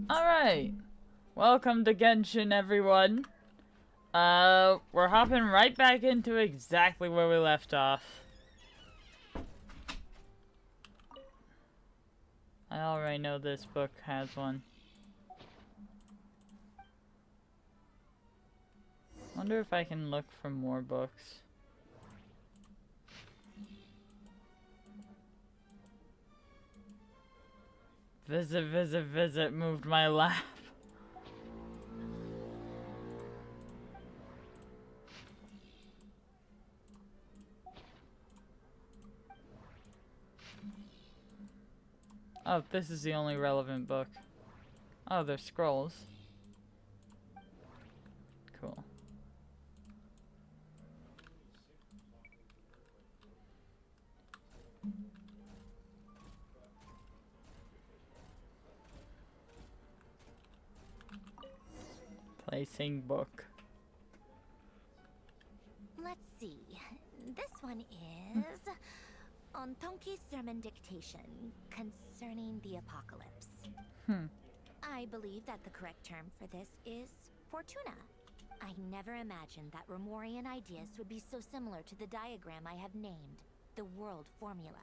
Alright. Welcome to Genshin, everyone. We're hopping right back into exactly where we left off. I already know this book has one. Wonder if I can look for more books. Visit, visit, visit moved my lap. Oh, this is the only relevant book. Oh, there's scrolls. Cool. Placing book. Let's see. This one is on Tonki's sermon dictation concerning the apocalypse. I believe that the correct term for this is Fortuna. I never imagined that Remorian ideas would be so similar to the diagram I have named, the world formula.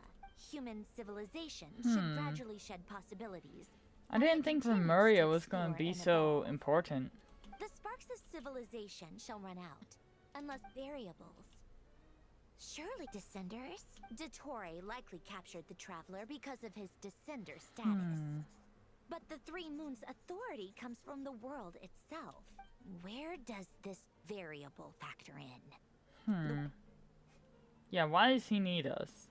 Human civilization should gradually shed possibilities. I didn't think Remuria was going to be so important. The sparks of civilization shall run out, unless variables. Surely Descenders? Dottore likely captured the Traveler because of his Descender status. But the Three Moons' authority comes from the world itself. Where does this variable factor in? Yeah, why does he need us?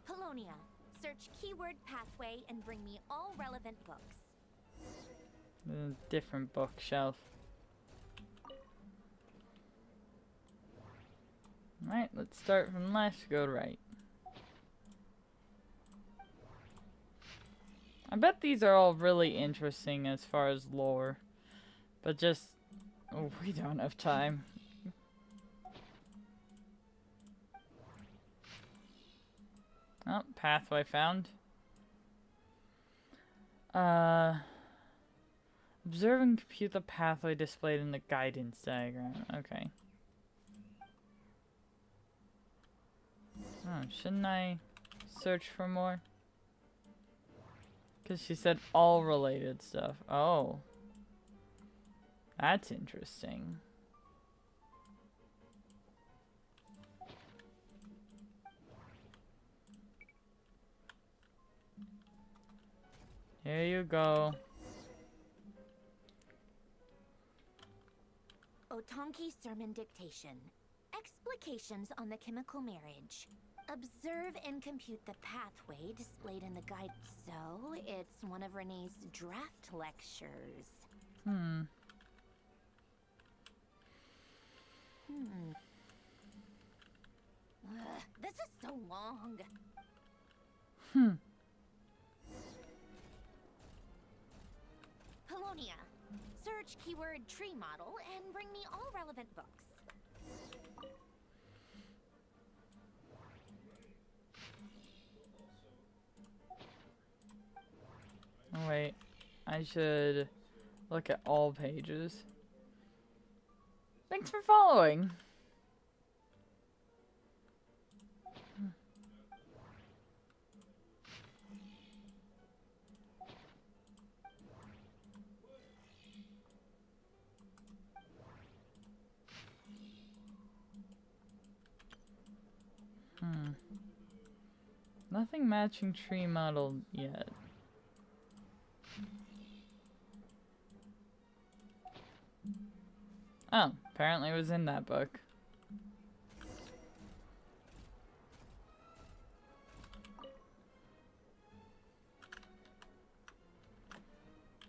Polonia, search keyword pathway and bring me all relevant books. Different bookshelf. Alright, let's start from left, go right. I bet these are all really interesting as far as lore. But just... oh, we don't have time. Oh, pathway found. Observe and compute the pathway displayed in the guidance diagram. Okay. Oh, shouldn't I search for more? Because she said all related stuff. Oh. That's interesting. Here you go. Otonki sermon dictation. Explications on the chemical marriage. Observe and compute the pathway displayed in the guide. So, it's one of Renee's draft lectures. This is so long. Polonia, search keyword tree model and bring me all relevant books. Oh, wait. I should look at all pages. Thanks for following. Nothing matching tree model yet. Oh, apparently it was in that book.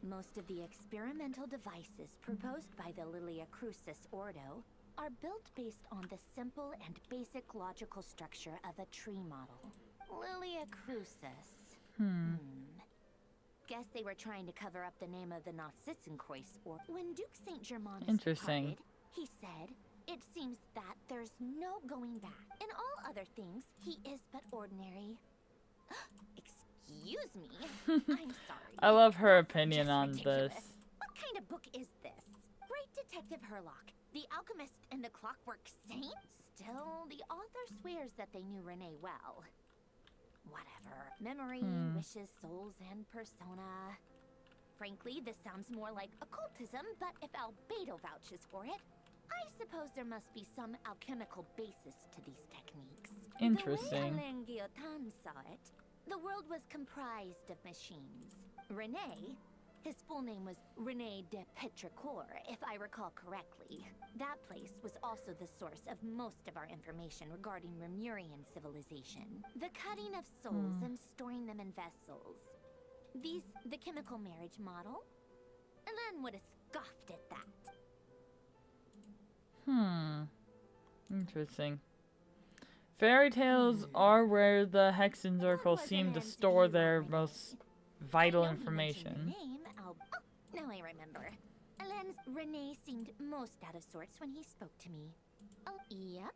Most of the experimental devices proposed by the Lilia Crucis Ordo are built based on the simple and basic logical structure of a tree model. Lilia Crucis. Guess they were trying to cover up the name of the Nautitzenkreuz, or when Duke St. Germanus Interesting. departed, he said, "It seems that there's no going back. In all other things, he is but ordinary. Excuse me. I'm sorry. I love her That's opinion just on ridiculous. this. What kind of book is this? Great Detective Herlock, the alchemist and the clockwork saint? Still, the author swears that they knew Renee well. Whatever. Memory, wishes, souls, and persona. Frankly, this sounds more like occultism, but if Albedo vouches for it, I suppose there must be some alchemical basis to these techniques. Interesting. The way Alain Guillotin saw it, the world was comprised of machines. Renee, his full name was Renee de Petrichor, if I recall correctly. That place was also the source of most of our information regarding Remurian civilization. The cutting of souls and storing them in vessels. The chemical marriage model? Alain would have scoffed at that. Interesting. Fairy tales are where the Hexen Circle seem to store their most vital information. Now I remember. Alain's Renee seemed most out of sorts when he spoke to me. Oh, yep,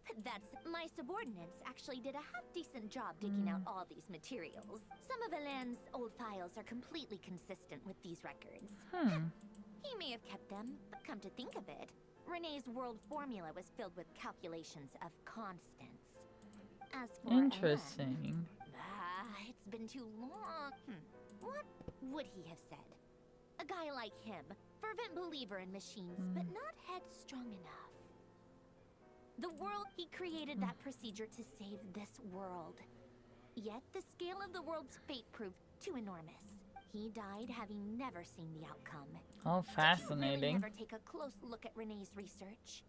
my subordinates actually did a half-decent job digging out all these materials. Some of Alain's old files are completely consistent with these records. He may have kept them, but come to think of it, Renee's world formula was filled with calculations of constants. As for Interesting. Alain, it's been too long. What would he have said? A guy like him, fervent believer in machines, but not headstrong enough. The world he created that procedure to save this world. Yet the scale of the world's fate proved too enormous. He died having never seen the outcome. Oh, fascinating. Did you really never take a close look at Renee's research?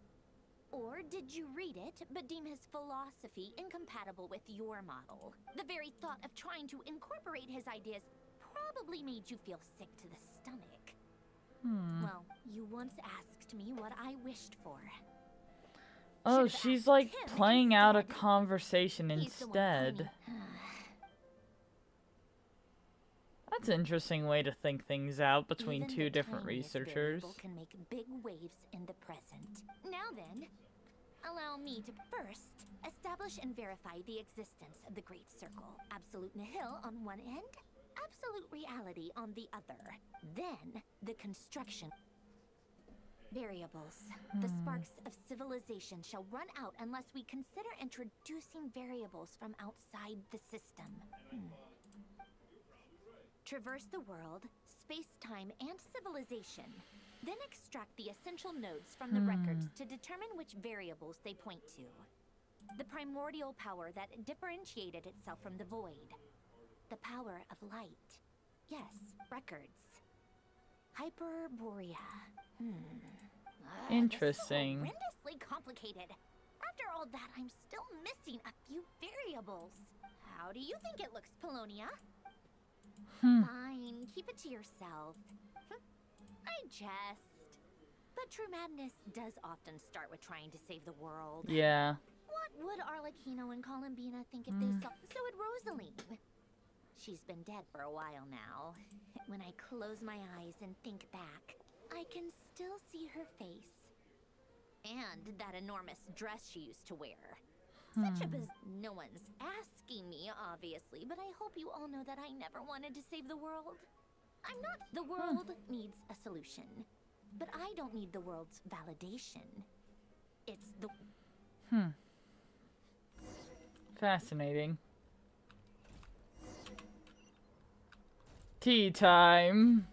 Or did you read it, but deem his philosophy incompatible with your model? The very thought of trying to incorporate his ideas probably made you feel sick to the stomach. Well, you once asked me what I wished for. Oh, she's like playing out a conversation instead. That's an interesting way to think things out between two different researchers. Can make big waves in the present. Now then, allow me to first establish and verify the existence of the Great Circle. Absolute nihil on one end, absolute reality on the other. Then, the construction. Variables. The sparks of civilization shall run out unless we consider introducing variables from outside the system. Traverse the world, space-time, and civilization. Then extract the essential nodes from the records to determine which variables they point to. The primordial power that differentiated itself from the void. The power of light. Yes, records. Hyperborea. Interesting. This is horrendously complicated. After all that, I'm still missing a few variables. How do you think it looks, Polonia? Fine, keep it to yourself. I jest. But true madness does often start with trying to save the world. Yeah. What would Arlecchino and Columbina think if they saw? So would Rosaline. She's been dead for a while now. When I close my eyes and think back, I can still see her face. And that enormous dress she used to wear. Such a no one's asking me, obviously, but I hope you all know that I never wanted to save the world. The world needs a solution, but I don't need the world's validation. It's the... Fascinating. Tea time.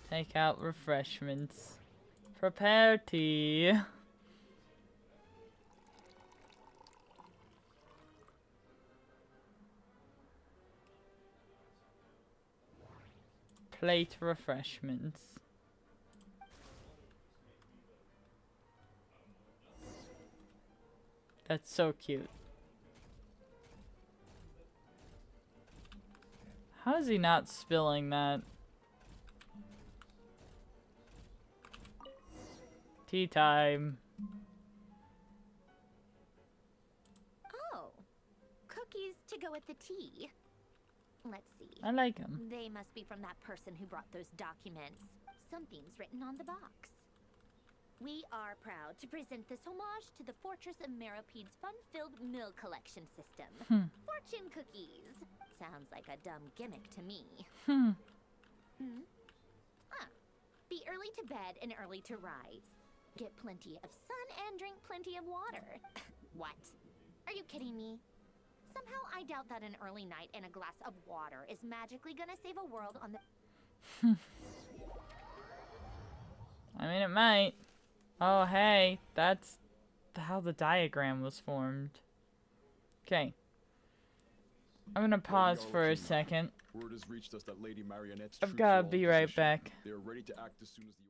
Take out refreshments. Prepare tea. Plate refreshments. That's so cute. How is he not spilling that? Tea time. Oh, cookies to go with the tea. Let's see. I like him. They must be from that person who brought those documents. Something's written on the box. We are proud to present this homage to the Fortress of Meropede's fun-filled mill collection system. Fortune cookies. Sounds like a dumb gimmick to me. Be early to bed and early to rise. Get plenty of sun and drink plenty of water. What? Are you kidding me? Somehow I doubt that an early night and a glass of water is magically gonna save a world on the... I mean, it might. Oh, hey, that's how the diagram was formed. Okay. I'm gonna pause for a second. Word has reached us that Lady Marionette's I've troops gotta are all be in right position. back. They are ready to act as soon as the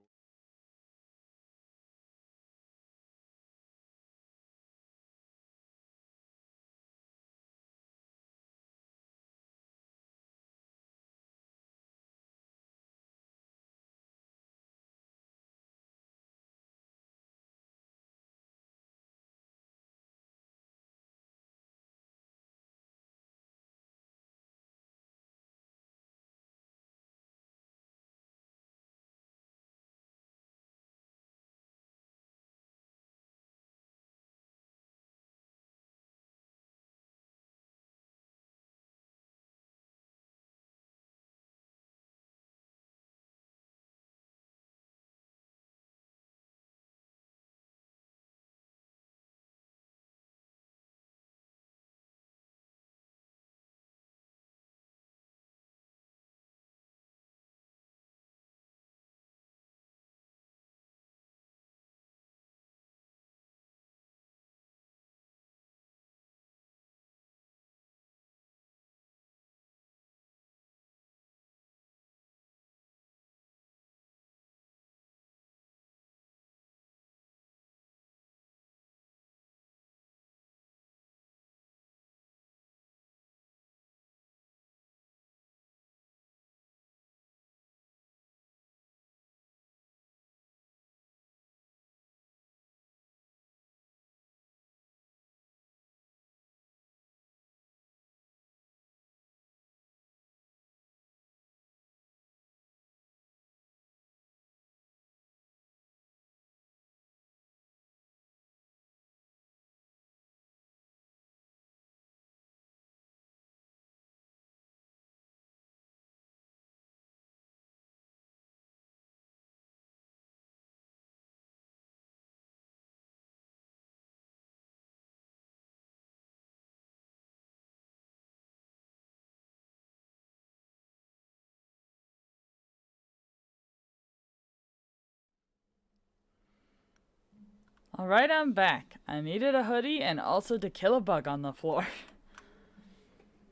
Alright, I'm back. I needed a hoodie and also to kill a bug on the floor.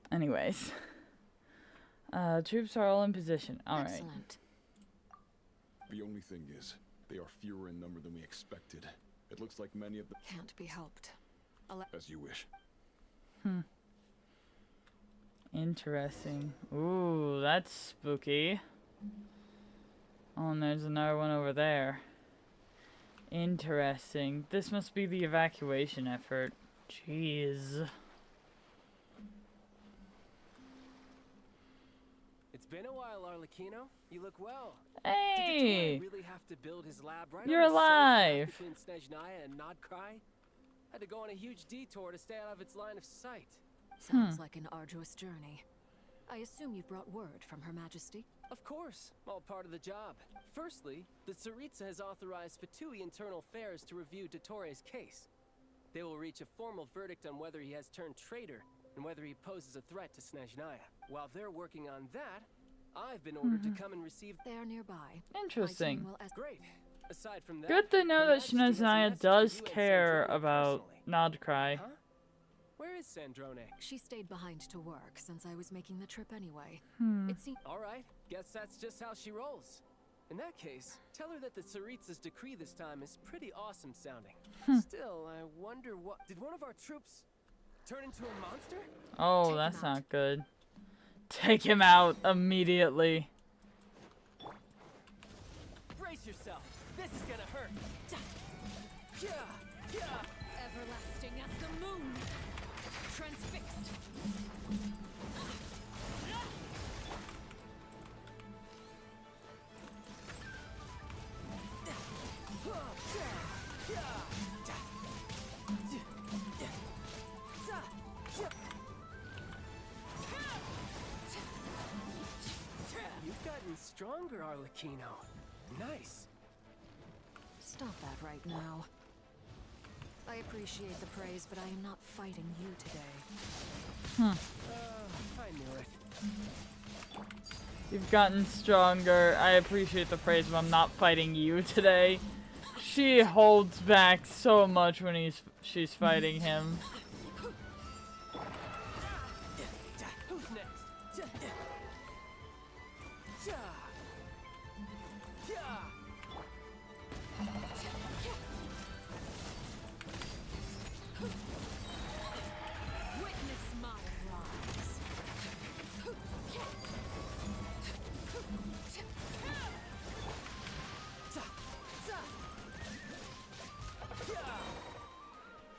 Anyways. Troops are all in position. Alright. Excellent. The only thing is, they are fewer in number than we expected. It looks like many of them... Can't be helped. As you wish. Interesting. Ooh, that's spooky. Oh, and there's another one over there. Interesting. This must be the evacuation effort. Jeez. It's been a while, Arlecchino. You look well. Hey! Did the really have to build his lab right You're on the same alive. path between Snezhnaya and Nodcry? Had to go on a huge detour to stay out of its line of sight. Sounds like an arduous journey. I assume you've brought word from Her Majesty? Of course, all part of the job. Firstly, the Tsaritsa has authorized Fatui Internal Affairs to review Dottoro's case. They will reach a formal verdict on whether he has turned traitor and whether he poses a threat to Snezhnaya. While they're working on that, I've been ordered to come and receive... They are nearby. Interesting. Great. Aside from that... Good to know Her that Majesty has a Snezhnaya message does for you and care Sandrone about personally. Nodcry. Huh? Where is Sandrone? She stayed behind to work since I was making the trip anyway. It seems... All right, guess that's just how she rolls. In that case, tell her that the Tsaritsa's decree this time is pretty awesome sounding. Still, I wonder what... Did one of our troops turn into a monster? Oh, Take him that's out. not good. Take him out immediately. Brace yourself. This is gonna hurt. Yeah, yeah. Everlasting as the moon! Transfixed! stronger, Arlecchino. Nice. Stop that right now. I appreciate the praise, but I am not fighting you today. I knew it. You've gotten stronger. I appreciate the praise, but I'm not fighting you today. She holds back so much when she's fighting him. Who's next? Witness my rise.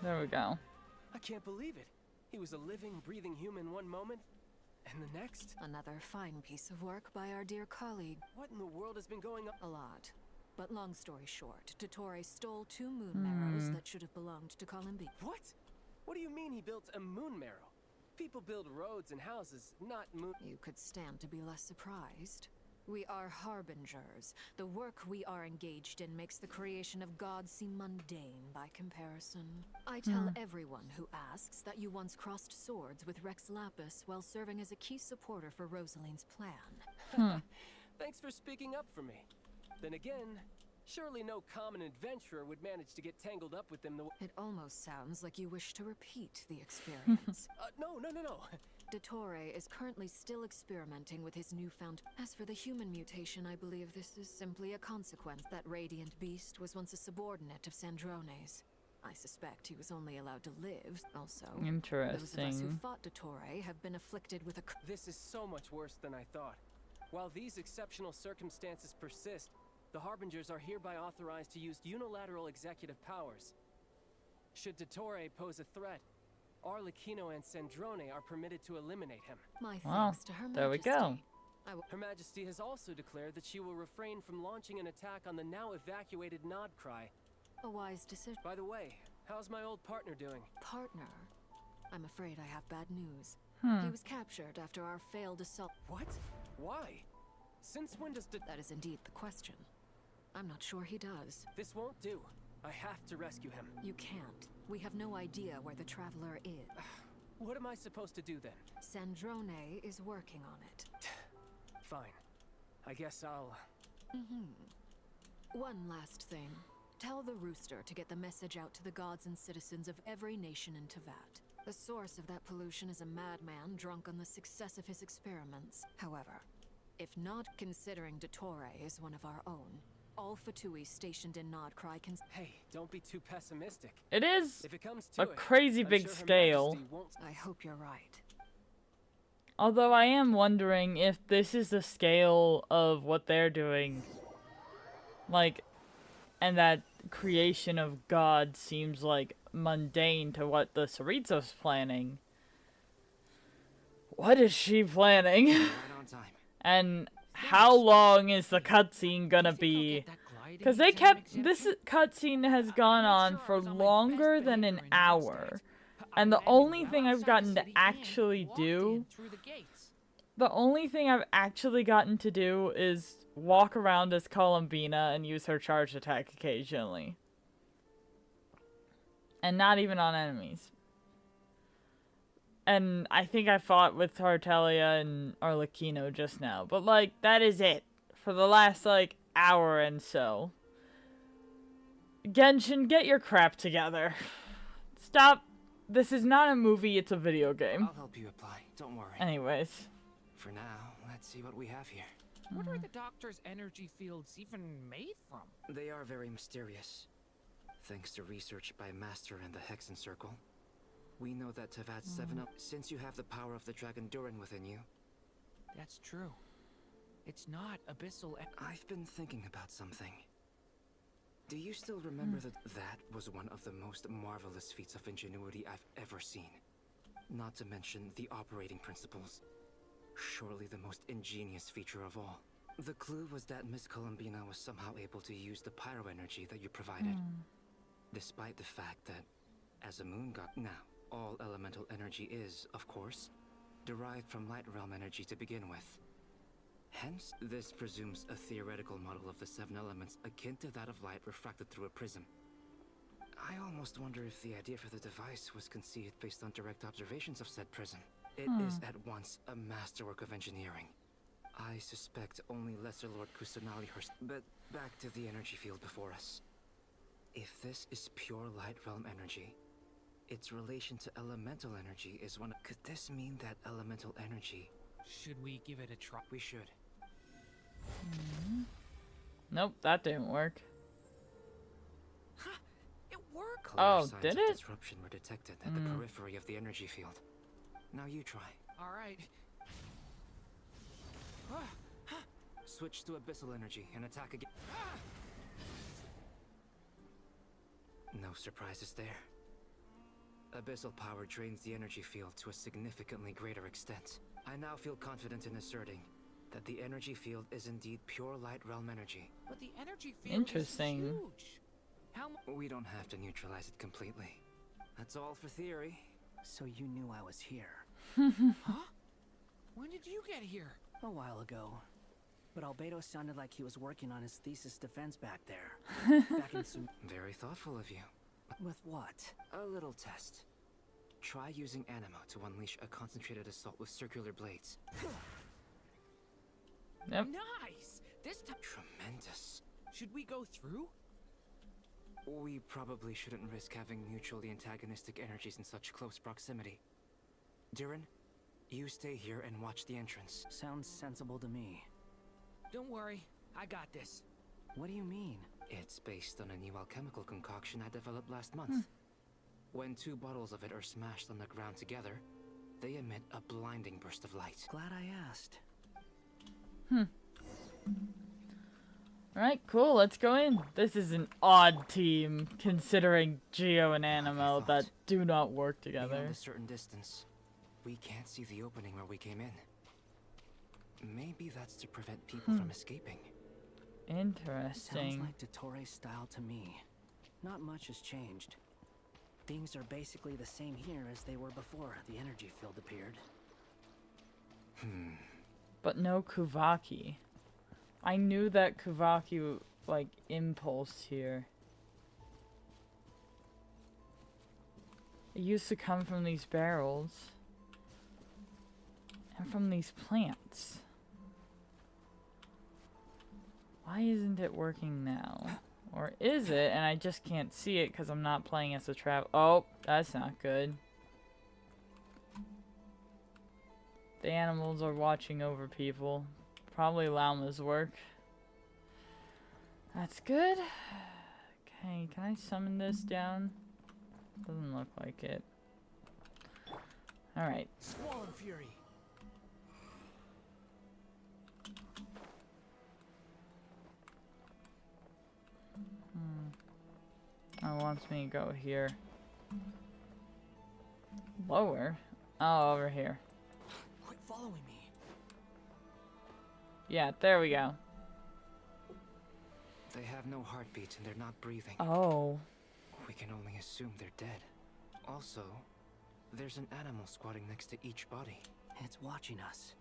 There we go. I can't believe it. He was a living, breathing human one moment, and the next? Another fine piece of work by our dear colleague. What in the world has been going on? A lot. But long story short, Dottore stole 2 moon marrows that should have belonged to Columbine. What? What do you mean he built a moon marrow? People build roads and houses, not moon. You could stand to be less surprised. We are harbingers. The work we are engaged in makes the creation of gods seem mundane by comparison. I tell everyone who asks that you once crossed swords with Rex Lapis while serving as a key supporter for Rosaline's plan. Thanks for speaking up for me. Then again, surely no common adventurer would manage to get tangled up with them the way. It almost sounds like you wish to repeat the experience. No. Dottore is currently still experimenting with his newfound. As for the human mutation, I believe this is simply a consequence. That radiant beast was once a subordinate of Sandrone's. I suspect he was only allowed to live. Also, those of us who fought Dottore have been afflicted with a. This is so much worse than I thought. While these exceptional circumstances persist, the Harbingers are hereby authorized to use unilateral executive powers. Should Dottore pose a threat, Arlecchino and Sandrone are permitted to eliminate him. My thanks to Her Majesty. There we go. Her Majesty has also declared that she will refrain from launching an attack on the now evacuated Nodcry. A wise decision. By the way, how's my old partner doing? Partner? I'm afraid I have bad news. He was captured after our failed assault. What? Why? Since when does That is indeed the question. I'm not sure he does. This won't do. I have to rescue him. You can't. We have no idea where the Traveler is. What am I supposed to do then? Sandrone is working on it. Fine. I guess I'll... One last thing. Tell the Rooster to get the message out to the gods and citizens of every nation in Tevat. The source of that pollution is a madman drunk on the success of his experiments. However, if not considering Dottore is one of our own, all Fatui stationed in Nodcry can... Hey, don't be too pessimistic. It is If it comes to a crazy I'm big sure Her scale. Majesty won't... I hope you're right. Although I am wondering if this is the scale of what they're doing. Like, and that creation of God seems like mundane to what the Saritsa's planning. What is she planning? Right on time. And how long is the cutscene gonna be? Because this cutscene has gone on for longer than an hour. And the only thing I've gotten to actually do... The only thing I've actually gotten to do is walk around as Columbina and use her charged attack occasionally. And not even on enemies. And I think I fought with Tartaglia and Arlecchino just now. But, like, that is it. For the last, like, hour and so. Genshin, get your crap together. Stop. This is not a movie, it's a video game. I'll help you apply. Don't worry. Anyways. For now, let's see what we have here. What are the doctor's energy fields even made from? They are very mysterious. Thanks to research by Master and the Hexen Circle, we know that Tevat's 7 up since you have the power of the Dragon Durin within you. That's true. It's not abyssal. I've been thinking about something. Do you still remember that was one of the most marvelous feats of ingenuity I've ever seen? Not to mention the operating principles. Surely the most ingenious feature of all. The clue was that Miss Columbina was somehow able to use the pyro energy that you provided. Despite the fact that, as a moon god now, all elemental energy is, of course, derived from light realm energy to begin with. Hence, this presumes a theoretical model of the 7 elements akin to that of light refracted through a prism. I almost wonder if the idea for the device was conceived based on direct observations of said prism. It is at once a masterwork of engineering. I suspect only Lesser Lord Kusanali herself. But back to the energy field before us. If this is pure light realm energy, its relation to elemental energy is one. Could this mean that elemental energy? Should we give it a try? We should. Nope, that didn't work. It worked! Clear Oh, signs did of it? disruption were detected at the periphery of the energy field. Now you try. Alright. Switch to abyssal energy and attack again. No surprises there. Abyssal power drains the energy field to a significantly greater extent. I now feel confident in asserting that the energy field is indeed pure light realm energy. But the energy field Interesting. is huge. How much? We don't have to neutralize it completely. That's all for theory. So you knew I was here Huh? When did you get here? a while ago. But Albedo sounded like he was working on his thesis defense back there. Back in some... Very thoughtful of you. With what? A little test. Try using Animo to unleash a concentrated assault with circular blades. Yep. Nice! This time. Tremendous. Should we go through? We probably shouldn't risk having mutually antagonistic energies in such close proximity. Durin, you stay here and watch the entrance. Sounds sensible to me. Don't worry, I got this. What do you mean? It's based on a new alchemical concoction I developed last month. When 2 bottles of it are smashed on the ground together, they emit a blinding burst of light. Glad I asked. Alright, cool, let's go in. This is an odd team, considering Geo and Animo that do not work together. Beyond a certain distance, we can't see the opening where we came in. Maybe that's to prevent people from escaping. Interesting. Sounds like Dottore style to me. Not much has changed. Things are basically the same here as they were before the energy field appeared. But no Kuvaki. I knew that Kuvaki, like, impulsed here. It used to come from these barrels. And from these plants. Why isn't it working now? Or is it, and I just can't see it because I'm not playing as a trap. Oh, that's not good. The animals are watching over people. Probably llamas work. That's good. Okay, can I summon this down? Doesn't look like it. Alright. Squall Fury. Oh, it wants me to go here. Lower? Oh, over here. Quit following me. Yeah, there we go. They have no heartbeat and they're not breathing. Oh. We can only assume they're dead. Also, there's an animal squatting next to each body. It's watching us.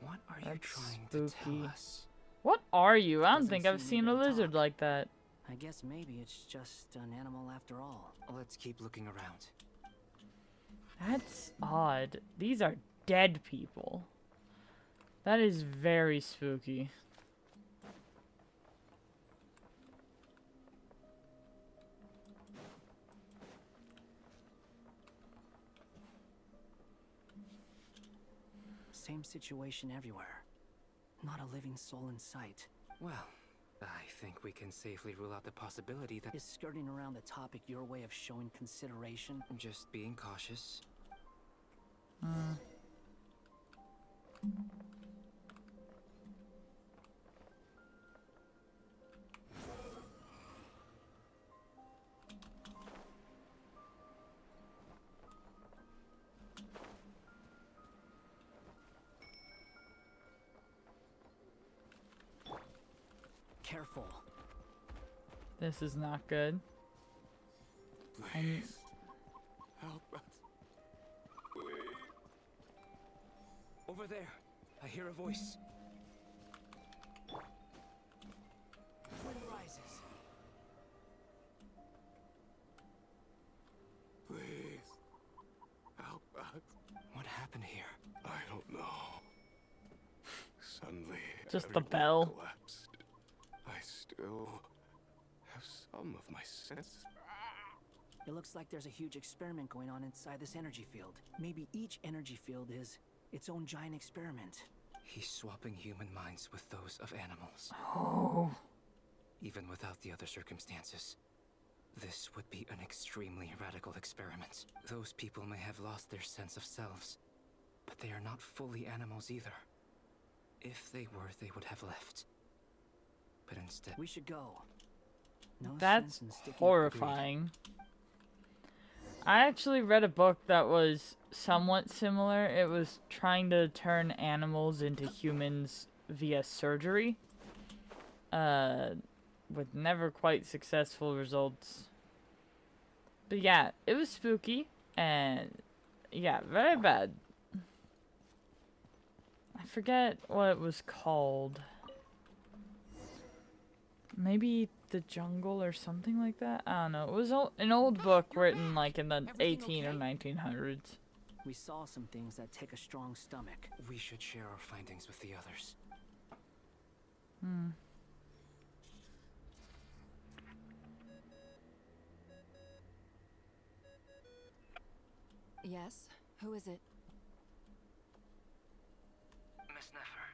What are you That's trying to spooky. tell us? What are you? I don't Doesn't think I've seem seen a eager to lizard talk. like that. I guess maybe it's just an animal after all. Let's keep looking around. That's odd. These are dead people. That is very spooky. Same situation everywhere. Not a living soul in sight. Well, I think we can safely rule out the possibility that Is skirting around the topic your way of showing consideration? just being cautious. Careful. This is not good. Please. Help us. Please. Over there. I hear a voice. Wind rises. Please. Help us. What happened here? I don't know. Suddenly, Just the everything bell. collapsed. I still have some of my senses. It looks like there's a huge experiment going on inside this energy field. Maybe each energy field is its own giant experiment. He's swapping human minds with those of animals. Oh. Even without the other circumstances. This would be an extremely radical experiment. Those people may have lost their sense of selves, but they are not fully animals either. If they were, they would have left. But instead... We should go. No That's sense in sticking. horrifying. I actually read a book that was somewhat similar. It was trying to turn animals into humans via surgery. With never quite successful results. But yeah, it was spooky. And yeah, very bad. I forget what it was called. Maybe The Jungle or something like that? I don't know. It was an old book written like in the 18 or 1900s. We saw some things that take a strong stomach. We should share our findings with the others. Yes? Who is it? Miss Nefer,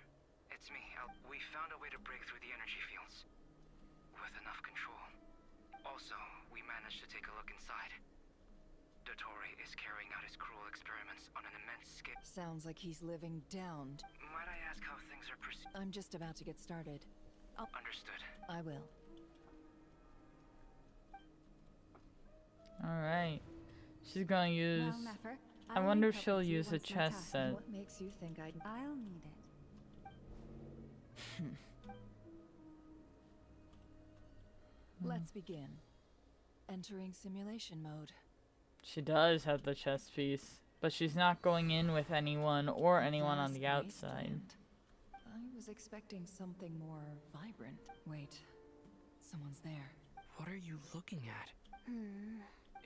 it's me. We found a way to break through the energy fields. With enough control. Also, we managed to take a look inside. Dottore is carrying out his cruel experiments on an immense scale. Sounds like he's living down. Might I ask how things are proceeding? I'm just about to get started. Understood. I will. Alright. She's gonna use... Well, Nefer, I I'll wonder link if up she'll with you use a once my chess task- set. What makes you think I'd... I'll need it. Let's begin. Entering simulation mode. She does have the chess piece. But she's not going in with anyone or anyone on the Vast outside. wasteland. I was expecting something more vibrant. Wait, someone's there. What are you looking at?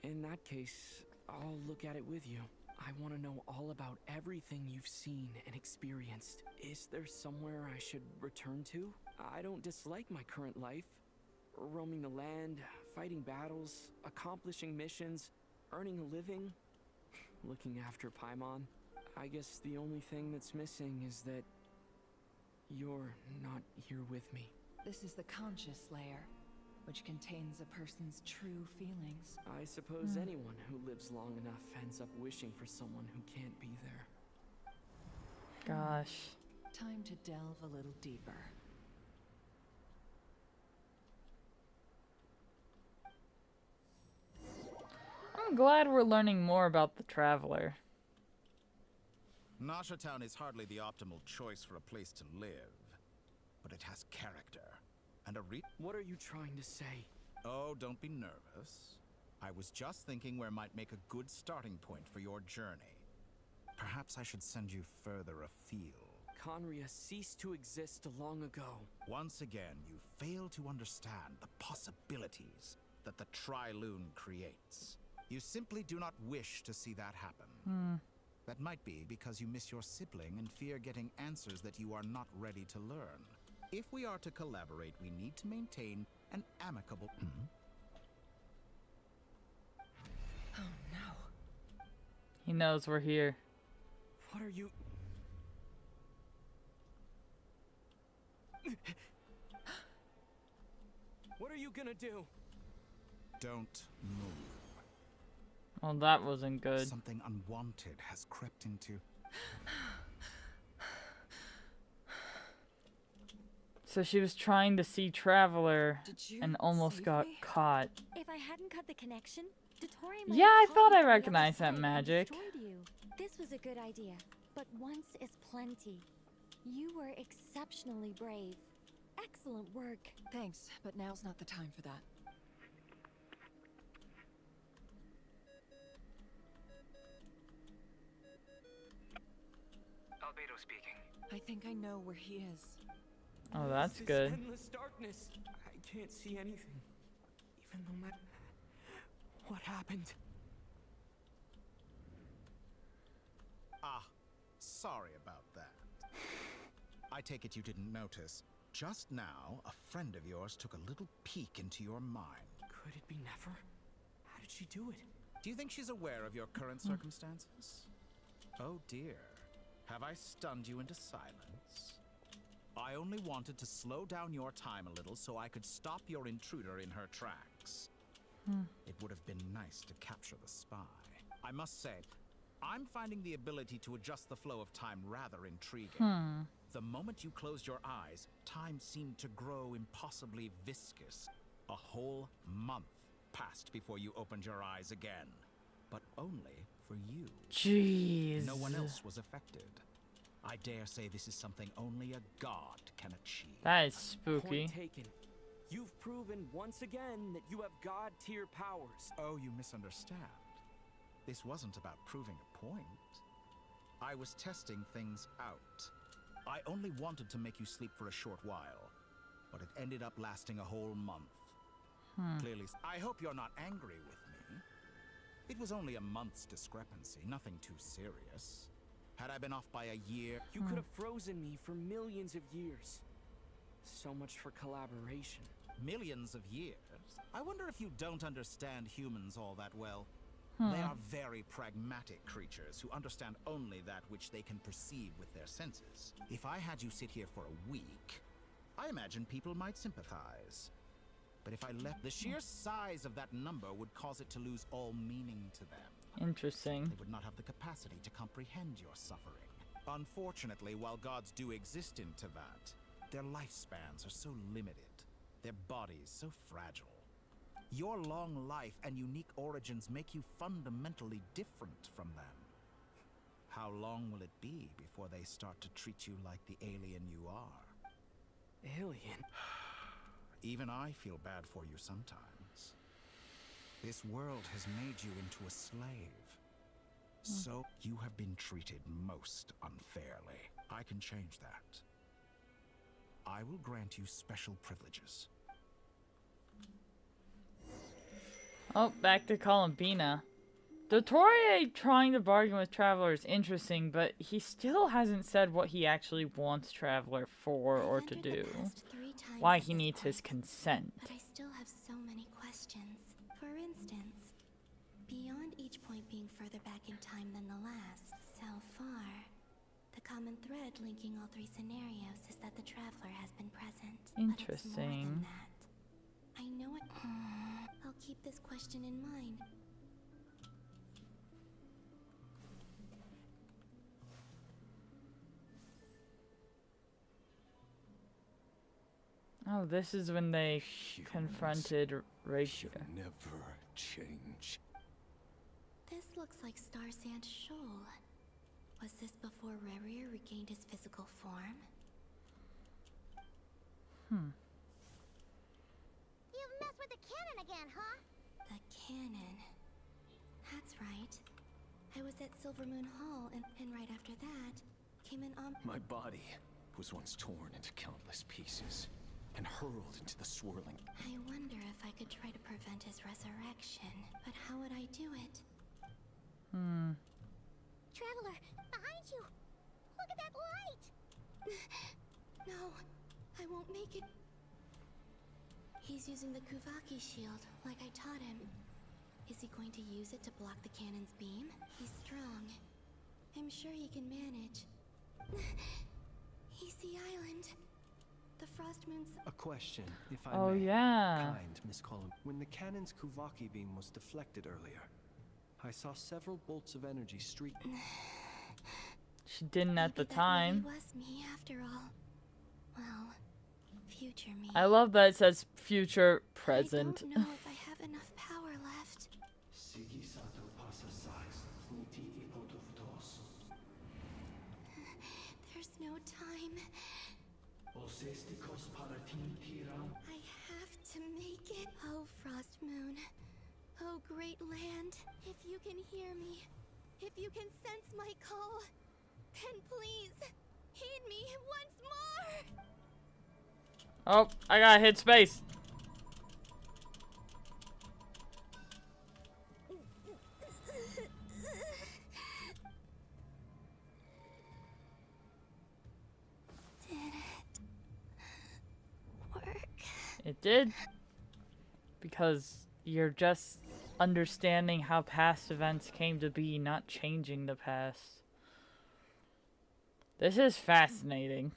In that case, I'll look at it with you. I want to know all about everything you've seen and experienced. Is there somewhere I should return to? I don't dislike my current life. Roaming the land, fighting battles, accomplishing missions, earning a living, looking after Paimon. I guess the only thing that's missing is that you're not here with me. This is the conscious layer, which contains a person's true feelings. I suppose anyone who lives long enough ends up wishing for someone who can't be there. Gosh. Time to delve a little deeper. I'm glad we're learning more about the Traveler. Nasha Town is hardly the optimal choice for a place to live, but it has character and a What are you trying to say? Oh, don't be nervous. I was just thinking where might make a good starting point for your journey. Perhaps I should send you further afield. Conria ceased to exist long ago. Once again, you fail to understand the possibilities that the Tri-Lune creates. You simply do not wish to see that happen. That might be because you miss your sibling and fear getting answers that you are not ready to learn. If we are to collaborate, we need to maintain an amicable... Oh no. He knows we're here. What are you... What are you gonna do? Don't move. Well, that wasn't good. Something unwanted has crept into... So she was trying to see Traveler Did you and almost save got me? caught. If I hadn't cut the connection, Dottore might Yeah, I have thought caught I you from the recognized other that side and magic. destroyed you. This was a good idea, but once is plenty. You were exceptionally brave. Excellent work. Thanks, but now's not the time for that. Albedo speaking. I think I know where he is. Oh, that's This good. endless darkness. I can't see anything. Even no matter what happened. Ah, sorry about that. I take it you didn't notice. Just now, a friend of yours took a little peek into your mind. Could it be Nefer? How did she do it? Do you think she's aware of your current circumstances? Oh dear. Have I stunned you into silence? I only wanted to slow down your time a little so I could stop your intruder in her tracks. It would have been nice to capture the spy. I must say, I'm finding the ability to adjust the flow of time rather intriguing. The moment you closed your eyes, time seemed to grow impossibly viscous. A whole month passed before you opened your eyes again. But only for you. Jeez. No one else was affected. I dare say this is something only a god can achieve. That is spooky. Point taken. You've proven once again that you have god-tier powers. Oh, you misunderstand. This wasn't about proving a point. I was testing things out. I only wanted to make you sleep for a short while, but it ended up lasting a whole month. Clearly, I hope you're not angry with me. It was only a month's discrepancy, nothing too serious. Had I been off by a year... You could have frozen me for millions of years. So much for collaboration. Millions of years? I wonder if you don't understand humans all that well. They are very pragmatic creatures who understand only that which they can perceive with their senses. If I had you sit here for a week, I imagine people might sympathize. But if I left, the sheer size of that number would cause it to lose all meaning to them. Interesting. They would not have the capacity to comprehend your suffering. Unfortunately, while gods do exist in Tevat, their lifespans are so limited, their bodies so fragile. Your long life and unique origins make you fundamentally different from them. How long will it be before they start to treat you like the alien you are? Alien? Even I feel bad for you sometimes. This world has made you into a slave. So you have been treated most unfairly. I can change that. I will grant you special privileges. Oh, back to Columbina. Dottore trying to bargain with Traveler is interesting, but he still hasn't said what he actually wants Traveler for or to do. Why he needs his consent. But I still have so many questions. For instance, beyond each point being further back in time than the last, so far, the common thread linking all three scenarios is that the Traveler has been present. Interesting. But it's more than that. I know it. I'll keep this question in mind. Oh, this is when they confronted Ratio. You never change. This looks like Star Sand Shoal. Was this before Rerir regained his physical form? You've messed with the cannon again, huh? The cannon. That's right. I was at Silvermoon Hall, and right after that, came an My body was once torn into countless pieces and hurled into the swirling. I wonder if I could try to prevent his resurrection, but how would I do it? Traveler, behind you! Look at that light! No, I won't make it. He's using the Kuvaki shield, like I taught him. Is he going to use it to block the cannon's beam? He's strong. I'm sure he can manage. He's the island. The Frost Moon's... A question, if I Oh, may. yeah. Kind, Miss Column. When the cannon's Kuvaki beam was deflected earlier, I saw several bolts of energy streak. She didn't at the Maybe that time. really was me after all. Well, future me. I love that it says future present. I don't know if I have enough power left. There's no time. I have to make it. Oh, Frost Moon. Oh, great land. If you can hear me, if you can sense my call, then please, heed me once more. Oh, I gotta hit space. Did it work? It did. Because you're just understanding how past events came to be, not changing the past. This is fascinating.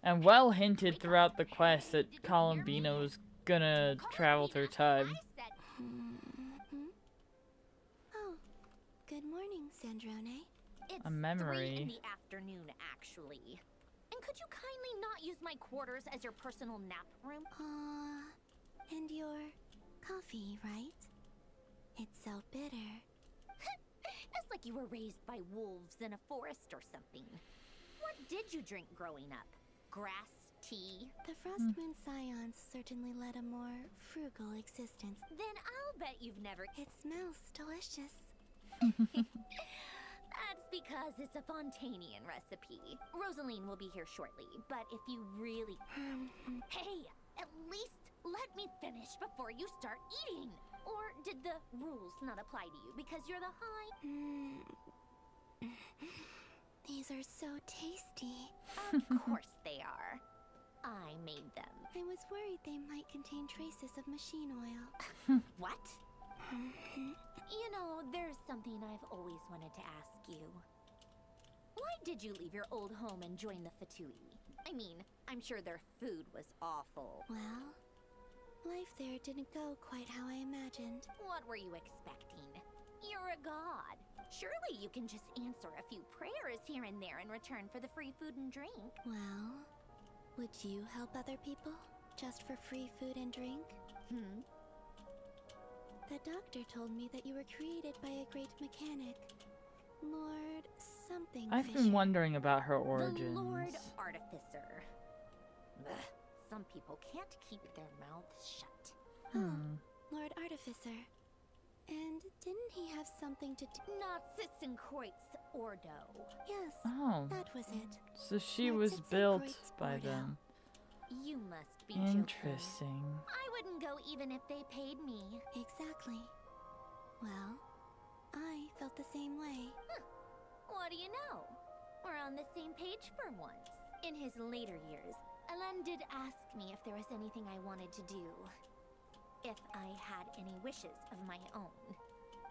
And well hinted throughout the quest that Columbino's gonna travel through time. Oh, good morning, Sandrone. It's A memory. 3 in the afternoon, actually. And could you kindly not use my quarters as your personal nap room? And your coffee, right? It's so bitter. That's like you were raised by wolves in a forest or something. What did you drink growing up? Grass, tea? The Frostmoon Scions certainly led a more frugal existence. Then I'll bet you've never... It smells delicious. That's because it's a Fontanian recipe. Rosaline will be here shortly, but if you really... Hey, at least let me finish before you start eating! Or did the rules not apply to you because you're the high... These are so tasty. Of course they are. I made them. I was worried they might contain traces of machine oil. What? You know, there's something I've always wanted to ask you. Why did you leave your old home and join the Fatui? I mean, I'm sure their food was awful. Well, life there didn't go quite how I imagined. What were you expecting? You're a god. Surely you can just answer a few prayers here and there in return for the free food and drink. Well, would you help other people just for free food and drink? The doctor told me that you were created by a great mechanic, Lord something. I've been wondering about her origins. The Lord Artificer. Ugh, some people can't keep their mouths shut. Lord Artificer. And didn't he have something to do? Nazis and Kreutz Ordo. Yes, that was it. So she was built by them. You must be joking. Interesting. I wouldn't go even if they paid me. Exactly. Well, I felt the same way. What do you know? We're on the same page for once. In his later years, Alain did ask me if there was anything I wanted to do. If I had any wishes of my own.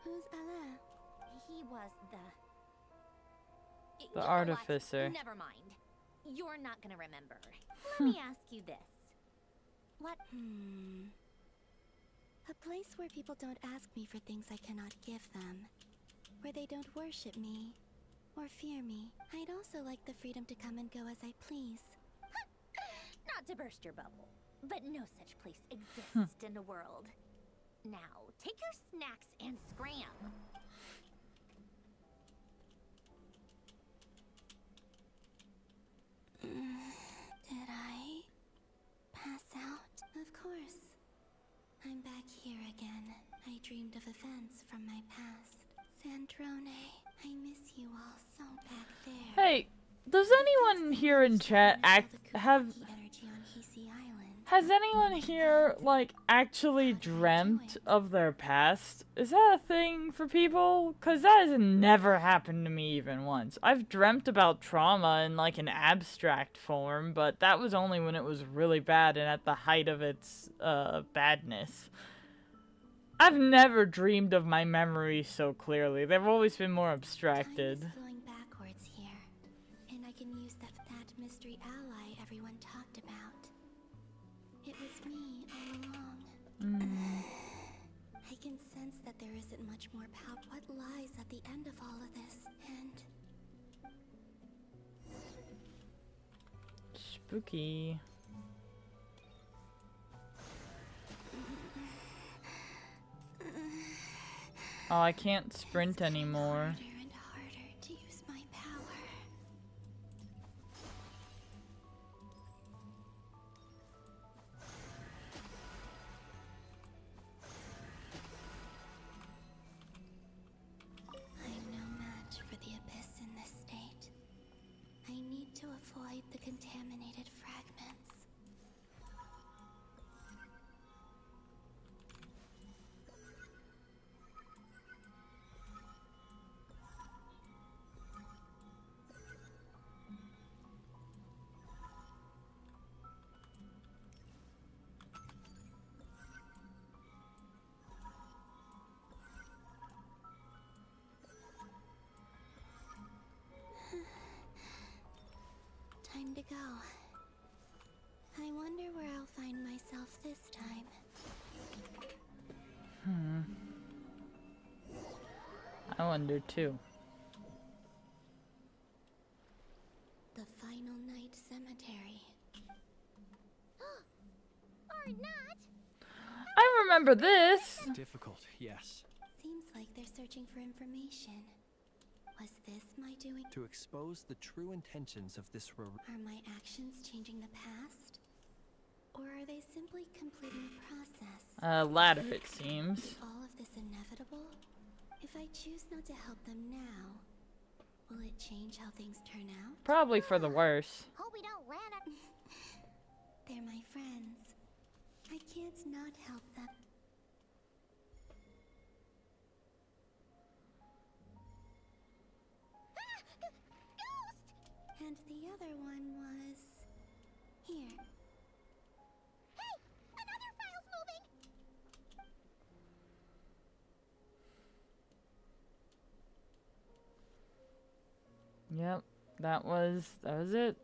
Who's Alain? He was the The artificer. Never mind. You're not gonna remember. Let me ask you this. What? A place where people don't ask me for things I cannot give them. Where they don't worship me. Or fear me. I'd also like the freedom to come and go as I please. Not to burst your bubble, but no such place exists in the world. Now, take your snacks and scram. Did I pass out? Of course. I'm back here again. I dreamed of events from my past. Sandrone, I miss you all so back there. Hey, does anyone here in chat has anyone here, like, actually dreamt of their past? Is that a thing for people? Because that has never happened to me even once. I've dreamt about trauma in, like, an abstract form, but that was only when it was really bad and at the height of its, badness. I've never dreamed of my memories so clearly. They've always been more abstracted. Time is flowing backwards here, and I can use that mystery ally everyone talked about. It was me all along. I can sense that there isn't much more power. What lies at the end of all of this? And spooky. Oh, I can't sprint anymore. harder and harder to use my power. I'm no match for the Abyss in this state. this time? I wonder too. The final night cemetery. Or not. I remember this. Difficult, yes. Seems like they're searching for information. Was this my doing? To expose the true intentions of this Are my actions changing the past? Or are they simply completing a process? Latter, it seems. Is all of this inevitable? If I choose not to help them now, will it change how things turn out? Probably for the worse. Hope we don't land at. They're my friends. I can't not help them. Ghost! And the other one was... here. Hey! Another file's moving! Yep, that was it.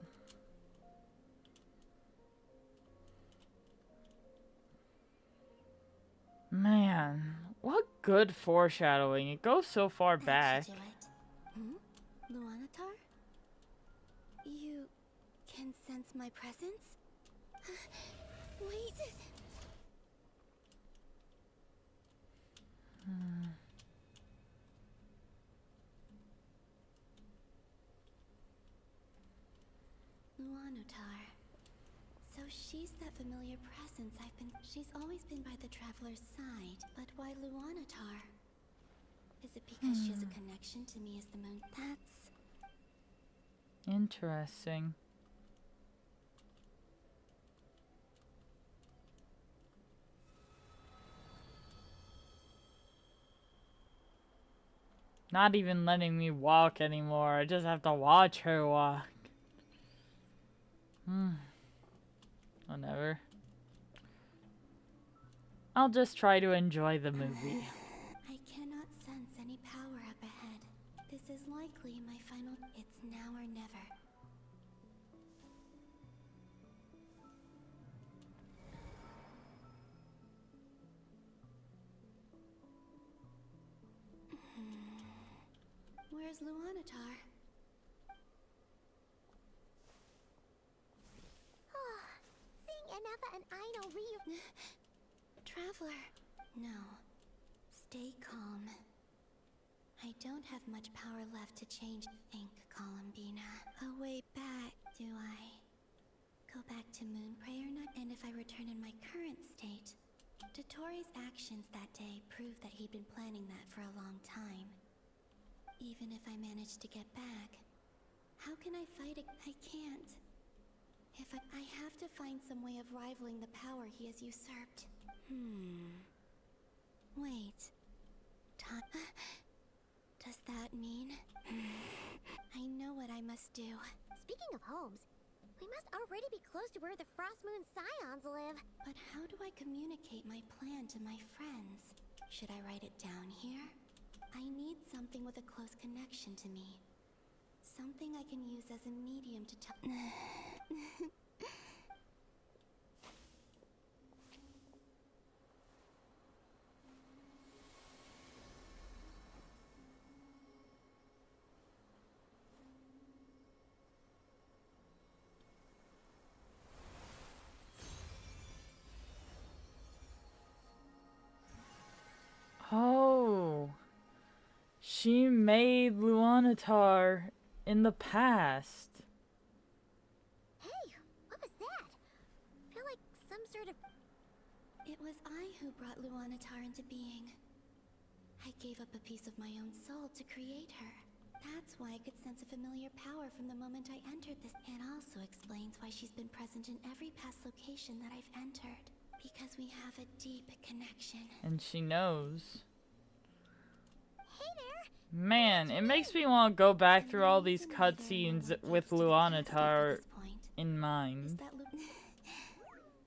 Man, what good foreshadowing. It goes so far back. That should do it. Luanatar? You can sense my presence? Wait. Luanatar. So she's that familiar presence she's always been by the Traveler's side. But why Luanatar? Is it because she has a connection to me as the moon? That's... Interesting. Not even letting me walk anymore. I just have to watch her walk. Whatever. I'll just try to enjoy the movie. I cannot sense any power up ahead. This is likely my final... It's now or never. Where's Luanatar? Seeing Enefa and Aino Traveler. No. Stay calm. I don't have much power left to change. Think, Columbina. A way back, do I? Go back to Moonprayer Night, and if I return in my current state, Dotori's actions that day prove that he'd been planning that for a long time. Even if I manage to get back, how can I fight it? I can't. If I have to find some way of rivaling the power he has usurped. Wait. Does that mean... I know what I must do. Speaking of homes, we must already be close to where the Frost Moon Scions live. But how do I communicate my plan to my friends? Should I write it down here? I need something with a close connection to me. Something I can use as a medium to tell... Oh. She made Luanatar in the past. Hey, what was that? I feel like some sort of... It was I who brought Luanatar into being. I gave up a piece of my own soul to create her. That's why I could sense a familiar power from the moment I entered this. It also explains why she's been present in every past location that I've entered. Because we have a deep connection. And she knows. Hey there! Man, it makes me want to go back through all these cutscenes with Luanatar in mind.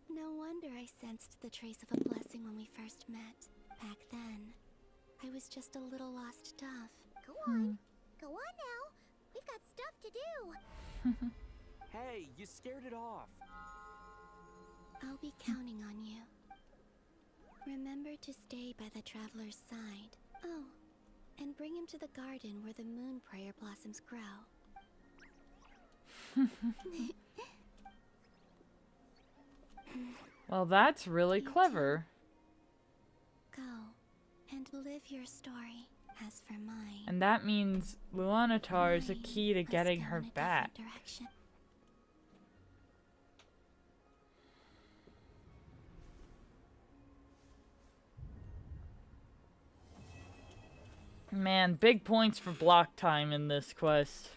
No wonder I sensed the trace of a blessing when we first met. Back then, I was just a little lost dove. Go on. Go on now. We've got stuff to do. Hey, you scared it off. I'll be counting on you. Remember to stay by the traveler's side. Oh, and bring him to the garden where the moon prayer blossoms grow. Well, that's really clever. Go and live your story. As for mine, And that means Luanatar is a key to getting her back. direction. Man, big points for block time in this quest.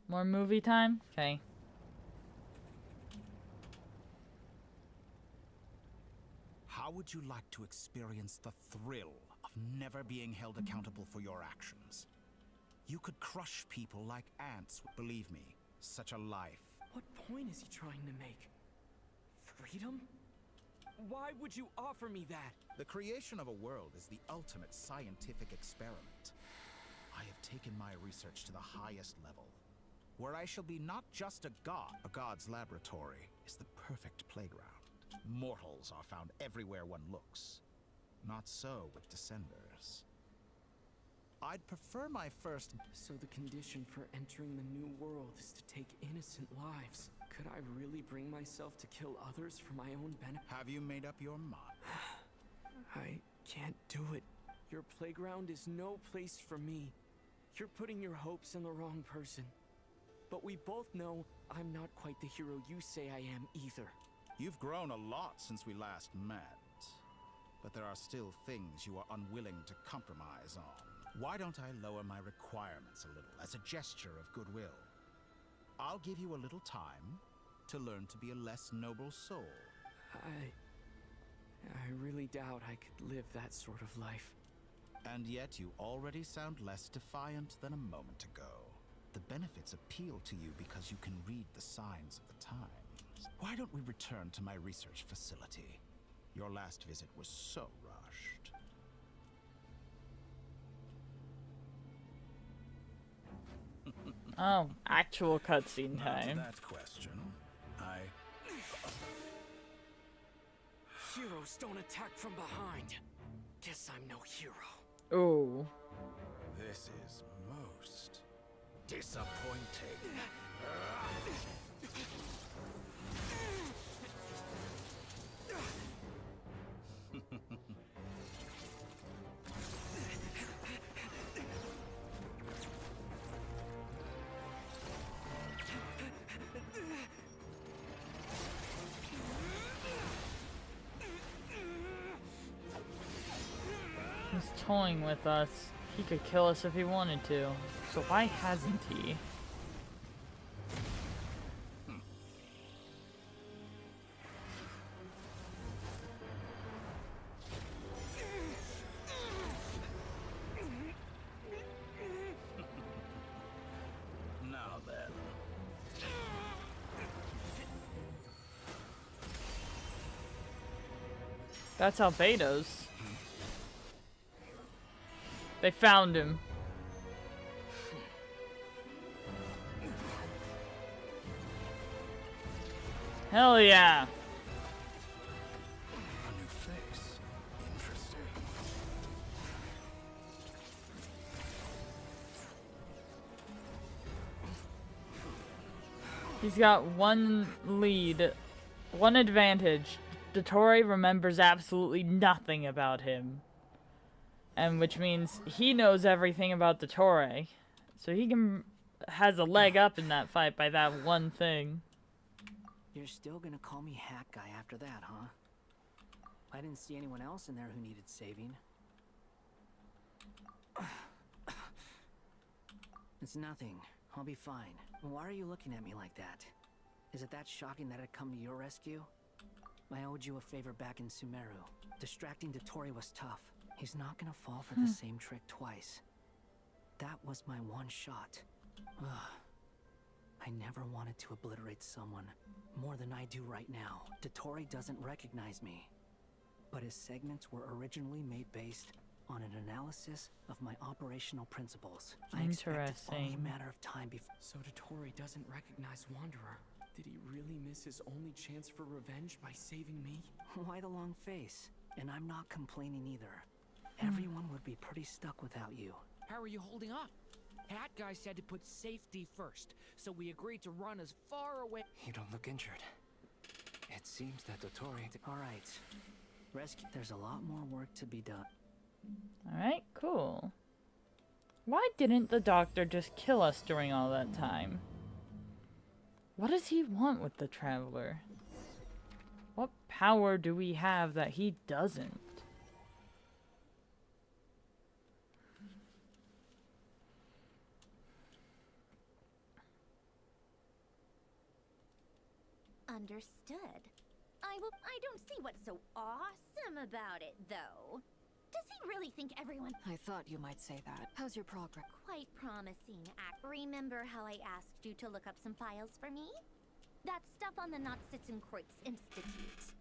More movie time? Okay. How would you like to experience the thrill of never being held accountable for your actions? You could crush people like ants. Believe me, such a life. What point is he trying to make? Freedom? Why would you offer me that? The creation of a world is the ultimate scientific experiment. I have taken my research to the highest level, where I shall be not just a god. A god's laboratory is the perfect playground. Mortals are found everywhere one looks. Not so with Descenders. I'd prefer my first... So the condition for entering the new world is to take innocent lives. Could I really bring myself to kill others for my own benefit? Have you made up your mind? I can't do it. Your playground is no place for me. You're putting your hopes in the wrong person. But we both know I'm not quite the hero you say I am either. You've grown a lot since we last met. But there are still things you are unwilling to compromise on. Why don't I lower my requirements a little as a gesture of goodwill? I'll give you a little time to learn to be a less noble soul. I really doubt I could live that sort of life. And yet you already sound less defiant than a moment ago. The benefits appeal to you because you can read the signs of the times. Why don't we return to my research facility? Your last visit was so rushed. Oh, actual cutscene Now to time. that question, Heroes don't attack from behind. Guess I'm no hero. Oh. This is most disappointing. He's toying with us. He could kill us if he wanted to. So why hasn't he? Now then. That's Albedo's. They found him. Hell yeah. A new face. Interesting. He's got one lead, one advantage. Dottore remembers absolutely nothing about him. And which means he knows everything about Dottore. So he has a leg up in that fight by that one thing. You're still gonna call me Hack Guy after that, huh? I didn't see anyone else in there who needed saving. It's nothing. I'll be fine. Why are you looking at me like that? Is it that shocking that I'd come to your rescue? I owed you a favor back in Sumeru. Distracting Dottore was tough. He's not gonna fall for the same trick twice. That was my one shot. Ugh. I never wanted to obliterate someone more than I do right now. Dottore doesn't recognize me. But his segments were originally made based on an analysis of my operational principles. I expect it's only a matter of time before. So Dottore doesn't recognize Wanderer. Did he really miss his only chance for revenge by saving me? Why the long face? And I'm not complaining either. Everyone would be pretty stuck without you. How are you holding up? Hat guy said to put safety first, so we agreed to run as far away. You don't look injured. It seems that Dottore... Alright. Rescue. There's a lot more work to be done. Alright, cool. Why didn't the doctor just kill us during all that time? What does he want with the Traveler? What power do we have that he doesn't? Understood. I don't see what's so awesome about it, though. Does he really think everyone... I thought you might say that. How's your progress? Quite promising. Remember how I asked you to look up some files for me? That stuff on the Nachtschitzenkreuz Institute.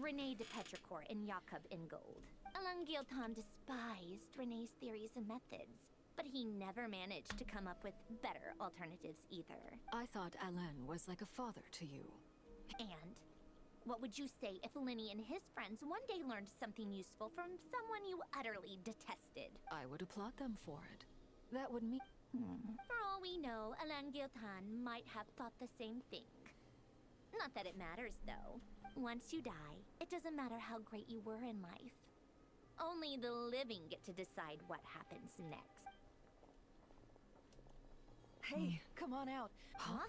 René de Petrichor and Jakob Ingold. Alain Guilton despised René's theories and methods, but he never managed to come up with better alternatives either. I thought Alain was like a father to you. And what would you say if Linny and his friends one day learned something useful from someone you utterly detested? I would applaud them for it. That would mean... For all we know, Alain Guilton might have thought the same thing. Not that it matters, though. Once you die, it doesn't matter how great you were in life. Only the living get to decide what happens next. Hey, come on out. Huh?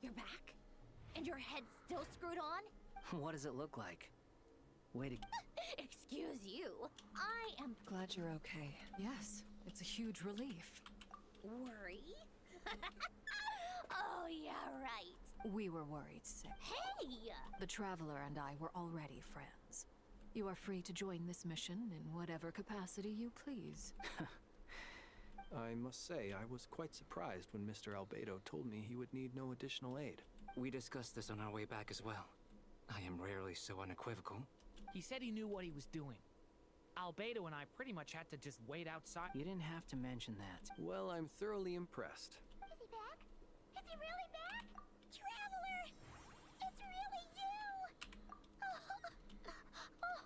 You're back? And your head's still screwed on? What does it look like? Way to... Excuse you. I am... Glad you're okay. Yes, it's a huge relief. Worry? Oh, yeah, right. We were worried sick. Hey! The Traveler and I were already friends. You are free to join this mission in whatever capacity you please. I must say, I was quite surprised when Mr. Albedo told me he would need no additional aid. We discussed this on our way back as well. I am rarely so unequivocal. He said he knew what he was doing. Albedo and I pretty much had to just wait outside. You didn't have to mention that. Well, I'm thoroughly impressed. Is he back? Is he really back? Traveler! It's really you! Oh,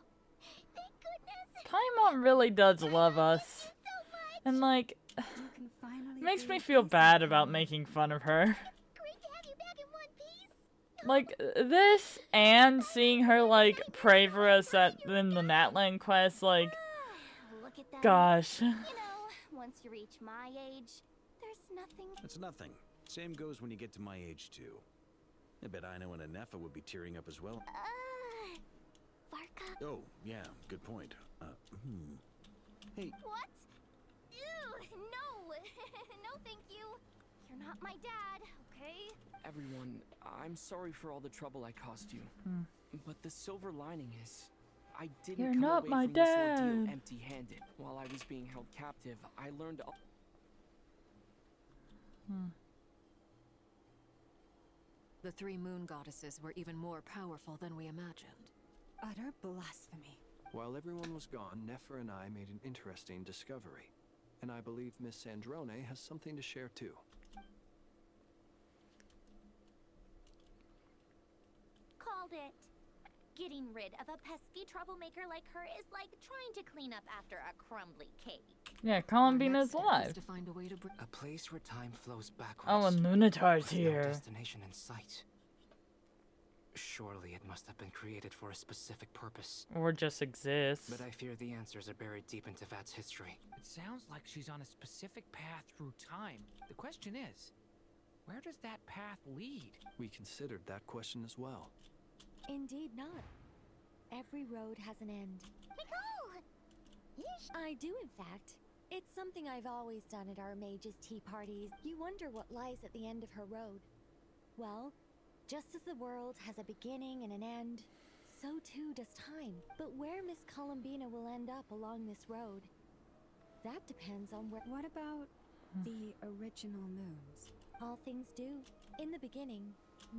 thank goodness! Paimon really does love us. And like, makes me feel bad about making fun of her. Great to have you back in one piece. Like, this and seeing her, like, pray for us in the Natlan quest, like, Look at that. gosh. You know, once you reach my age, there's nothing... It's nothing. Same goes when you get to my age, too. I bet Ino and Anefa would be tearing up as well. Varka? Oh, yeah, good point. Hey. What? Ew, no! No, thank you. You're not my dad, okay? Everyone, I'm sorry for all the trouble I caused you. But the silver lining is, I didn't You're come not away my from this dad. ordeal empty-handed. While I was being held captive, I learned The three moon goddesses were even more powerful than we imagined. Utter blasphemy. While everyone was gone, Nefer and I made an interesting discovery. And I believe Miss Sandrone has something to share too. Called it. Getting rid of a pesky troublemaker like her is like trying to clean up after a crumbly cake. Yeah, Columbina's Our next step alive. is to find a way to A place where time flows backwards. Oh, and Lunatar's with no here. destination in sight. Surely it must have been created for a specific purpose. Or just exists. But I fear the answers are buried deep into Vat's history. It sounds like she's on a specific path through time. The question is, where does that path lead? We considered that question as well. Indeed not. Every road has an end. Nicole! I do, in fact. It's something I've always done at our mages' tea parties. You wonder what lies at the end of her road. Well, just as the world has a beginning and an end, so too does time. But where Miss Columbina will end up along this road, that depends on where... What about the original moons? All things do. In the beginning,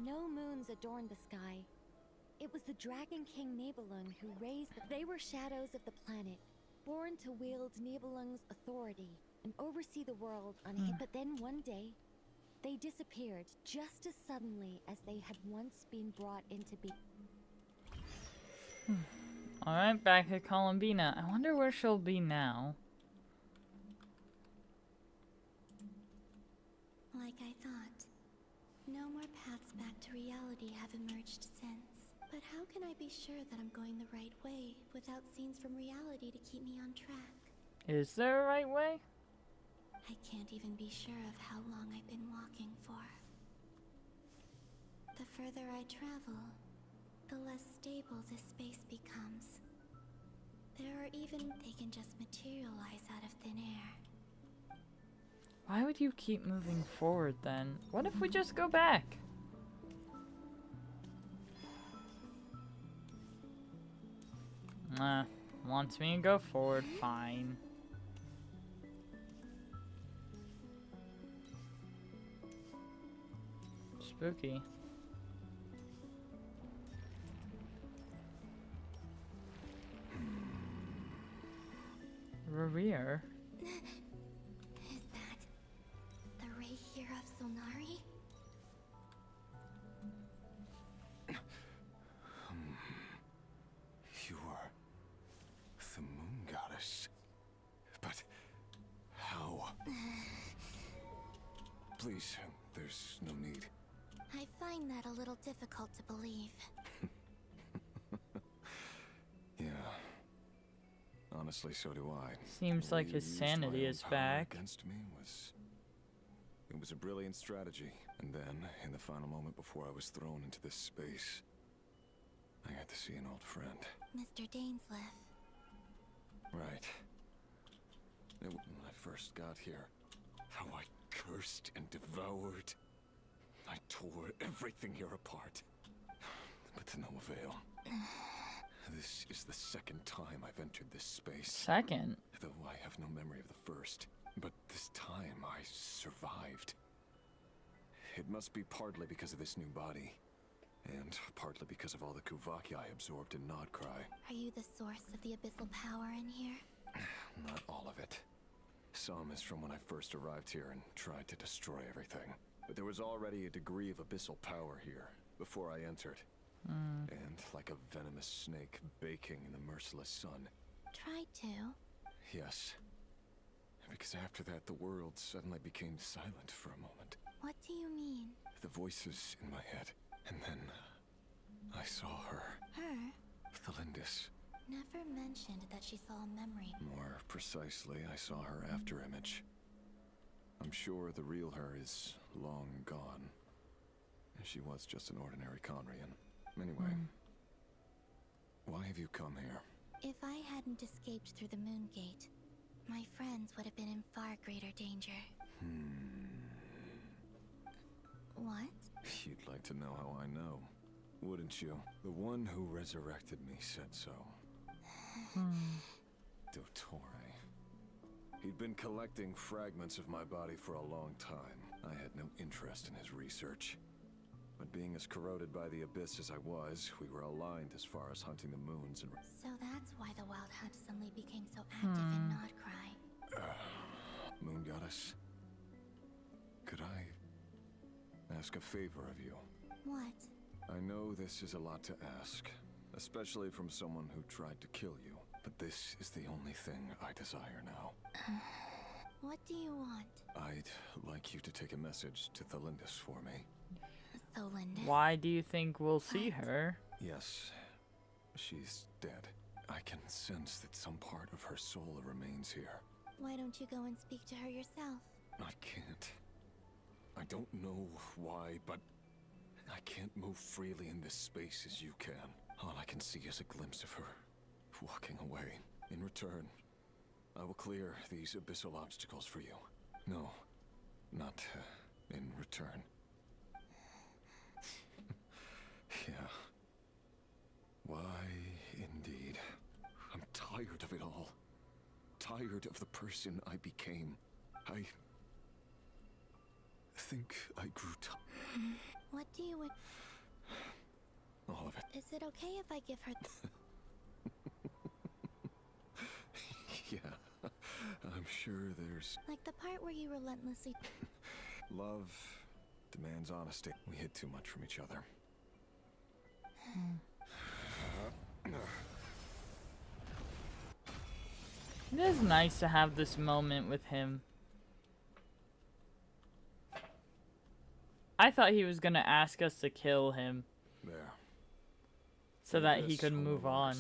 no moons adorned the sky. It was the Dragon King Nibelung who raised them. They were shadows of the planet, born to wield Nibelung's authority and oversee the world on it. But then one day, they disappeared just as suddenly as they had once been brought into being. Alright, back at Columbina. I wonder where she'll be now. Like I thought. No more paths back to reality have emerged since. But how can I be sure that I'm going the right way without scenes from reality to keep me on track? Is there a right way? I can't even be sure of how long I've been walking for. The further I travel, the less stable this space becomes. There are even they can just materialize out of thin air. Why would you keep moving forward then? What if we just go back? Wants me to go forward, fine. Spooky. Rear. Is that the ray here of Solnari? You are the moon goddess. But how? Please, there's no need. I find that a little difficult to believe. Yeah. Honestly, so do I. Seems like his sanity is back. Against me it was a brilliant strategy. And then, in the final moment before I was thrown into this space, I got to see an old friend. Mr. Dainsleif. Right. When I first got here, how I cursed and devoured. I tore everything here apart. But to no avail. This is the second time I've entered this space. Second? Though I have no memory of the first. But this time I survived. It must be partly because of this new body. And partly because of all the Kuvaki I absorbed in Nodcry. Are you the source of the abyssal power in here? Not all of it. Some is from when I first arrived here and tried to destroy everything. But there was already a degree of abyssal power here before I entered. And like a venomous snake baking in the merciless sun. Tried to? Yes. Because after that, the world suddenly became silent for a moment. What do you mean? The voices in my head. And then I saw her. Her? Thelindis. Never mentioned that she saw a memory. More precisely, I saw her after image. I'm sure the real her is long gone. She was just an ordinary Conrian. Anyway, why have you come here? If I hadn't escaped through the moon gate, my friends would have been in far greater danger. What? You'd like to know how I know, wouldn't you? The one who resurrected me said so. Dottore. He'd been collecting fragments of my body for a long time. I had no interest in his research. But being as corroded by the abyss as I was, we were aligned as far as hunting the moons and... So that's why the Wild Hunt suddenly became so active in Nodcry. Moon Goddess, could I ask a favor of you? What? I know this is a lot to ask, especially from someone who tried to kill you. But this is the only thing I desire now. What do you want? I'd like you to take a message to Thelindis for me. Thelindis? Why do you think we'll see her? Yes, she's dead. I can sense that some part of her soul remains here. Why don't you go and speak to her yourself? I can't. I don't know why, but I can't move freely in this space as you can. All I can see is a glimpse of her walking away. In return, I will clear these abyssal obstacles for you. No, not in return. Yeah. Why, indeed. I'm tired of it all. Tired of the person I became. I think I grew tired. What do you... All of it. Is it okay if I give her... Yeah, I'm sure there's... Like the part where you relentlessly... Love demands honesty. We hid too much from each other. It is nice to have this moment with him. I thought he was gonna ask us to kill him. There. So that he could move on.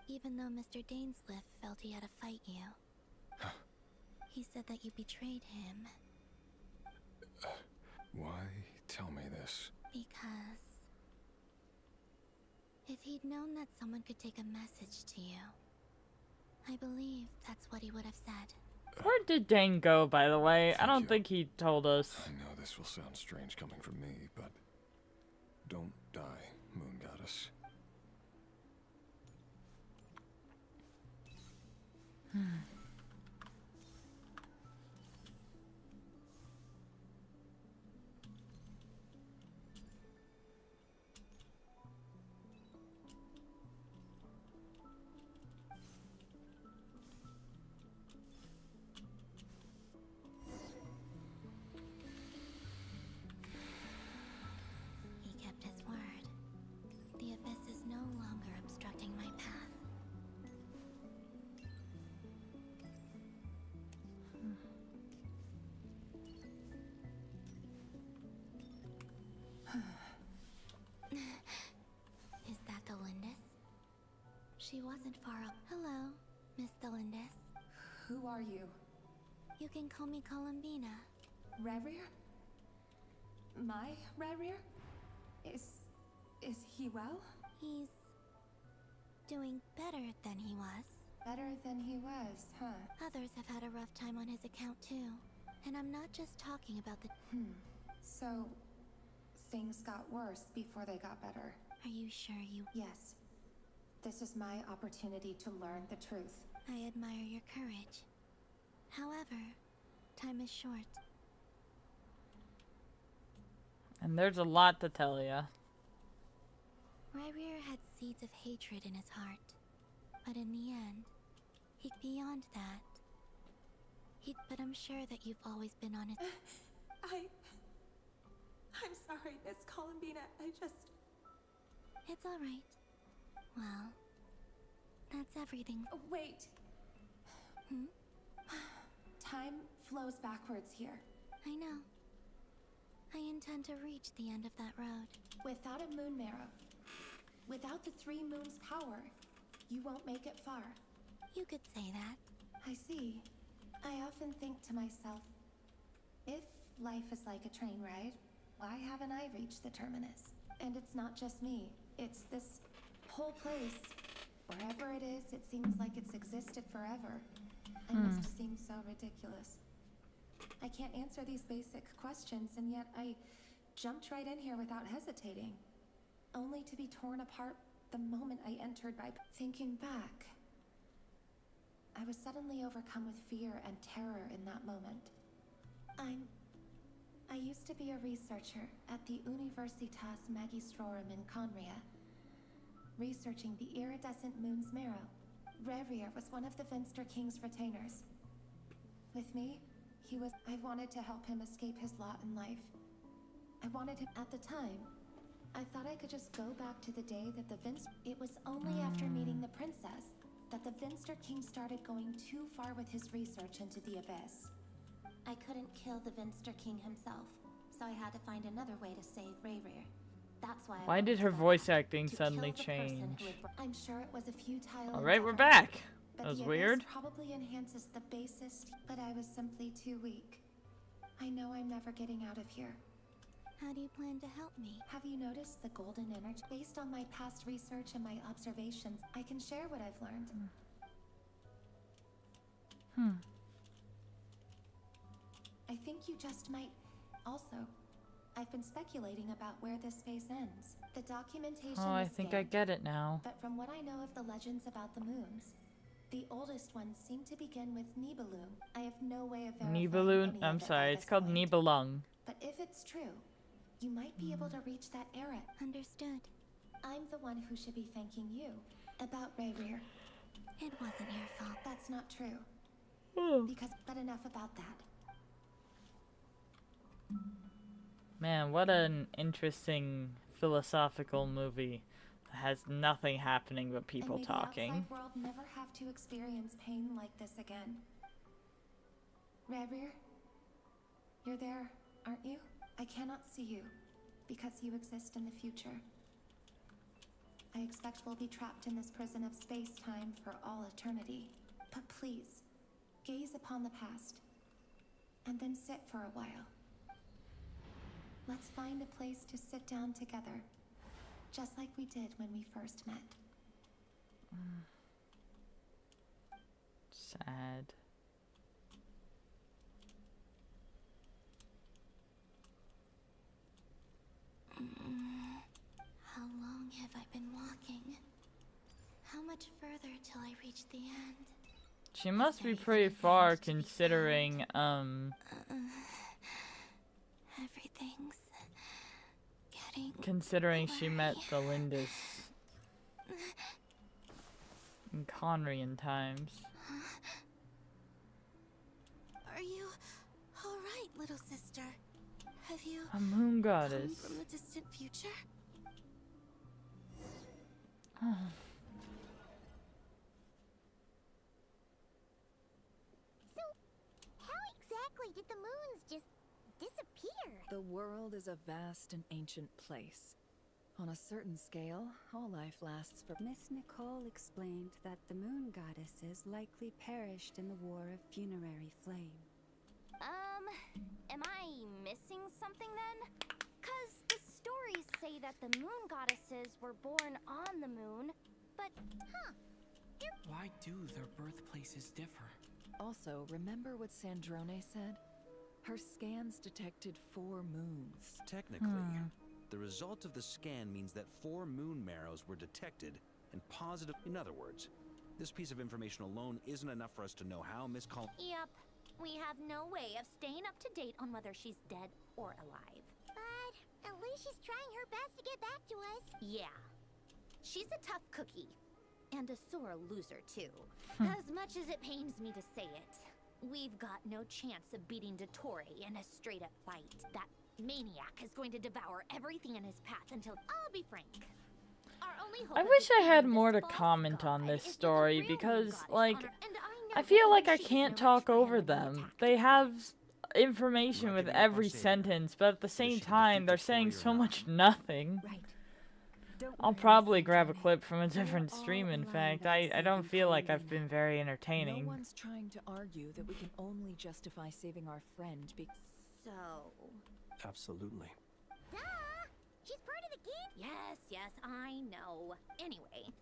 Even though Mr. Dainsliff felt he had to fight you. He said that you betrayed him. Why tell me this? Because... if he'd known that someone could take a message to you, I believe that's what he would have said. Where did Dane go, by the way? I don't think he told us. I know this will sound strange coming from me, but don't die, Moon Goddess. He kept his word. The abyss is no longer obstructing my path. Is that Delindis? She wasn't far up. Hello, Miss Delindis. Who are you? You can call me Columbina. Rerir? My Rerir? Is he well? He's doing better than he was. Better than he was, huh? Others have had a rough time on his account too. And I'm not just talking about the... So, things got worse before they got better. Are you sure you... Yes. This is my opportunity to learn the truth. I admire your courage. However, time is short. And there's a lot to tell ya. Rerir had seeds of hatred in his heart. But in the end, beyond that, but I'm sure that you've always been on his... I'm sorry, Miss Columbina. It's alright. Well, that's everything. Wait. Time flows backwards here. I know. I intend to reach the end of that road. Without a moon marrow, without the 3 moons' power, you won't make it far. You could say that. I see. I often think to myself, if life is like a train ride, why haven't I reached the terminus? And it's not just me. It's this whole place. Wherever it is, it seems like it's existed forever. I must seem so ridiculous. I can't answer these basic questions, and yet I jumped right in here without hesitating. Only to be torn apart the moment I entered by thinking back. I was suddenly overcome with fear and terror in that moment. I used to be a researcher at the Universitas Magistrorum in Conria, researching the iridescent moon's marrow. Rerir was one of the Venster King's retainers. With me, I wanted to help him escape his lot in life. I wanted him at the time. I thought I could just go back to the day that it was only after meeting the princess that the Venster King started going too far with his research into the abyss. I couldn't kill the Venster King himself, so I had to find another way to save Rerir. That's why. Why did her voice acting suddenly change? I'm sure it was a futile. Alright, we're back. But That was the weird. abyss probably enhances the basest, but I was simply too weak. I know I'm never getting out of here. How do you plan to help me? Have you noticed the golden energy? Based on my past research and my observations, I can share what I've learned. I think you just might. Also, I've been speculating about where this phase ends. The documentation Oh, I is think I scant, get it now. but from what I know of the legends about the moons, the oldest ones seem to begin with Nibelung. I have no way of verifying Nibelung. any of I'm it by sorry, it's this called point. Nibelung. But if it's true, you might be able to reach that era. Understood. I'm the one who should be thanking you about Rayrear. It wasn't your fault. That's not true. But enough about that. Man, what an interesting philosophical movie. That has nothing happening but people and may talking. The outside world never have to experience pain like this again. Rayrear, you're there, aren't you? I cannot see you because you exist in the future. I expect we'll be trapped in this prison of space-time for all eternity. But please, gaze upon the past, and then sit for a while. Let's find a place to sit down together, just like we did when we first met. Sad. How long have I been walking? How much further till I reach the end? She must be pretty far considering, Everything's getting considering she met the Lindis in Conrian times. Are you alright, little sister? Have you A moon goddess. come from the distant future? Oh. So, how exactly did the moons just disappear? The world is a vast and ancient place. On a certain scale, all life lasts for... Miss Nicole explained that the moon goddesses likely perished in the War of Funerary Flame. Am I missing something then? 'Cause the stories say that the moon goddesses were born on the moon, but, Why do their birthplaces differ? Also, remember what Sandrone said? Her scans detected 4 moons. Technically, the result of the scan means that 4 moon marrows were detected and positive. In other words, this piece of information alone isn't enough for us to know how Miss Col- Yep. We have no way of staying up to date on whether she's dead or alive. But at least she's trying her best to get back to us. Yeah. She's a tough cookie. And a sore loser, too. As much as it pains me to say it, we've got no chance of beating Dottore in a straight-up fight. That maniac is going to devour everything in his path until... I'll be frank. Our only hope I of wish I had defeating more this to false comment god on this is with a story real because, goddess like, honor, and I know feel that like I she's can't no talk match for over him in the them. attack. They have information with every sentence, but at the same time, they're saying so much nothing. Right. I'll probably grab a clip from a different stream, in fact. I don't feel like I've been very entertaining. No one's trying to argue that we can only justify saving our friend because... So... Absolutely. Duh! She's part of the game! Yes, I know. Anyway,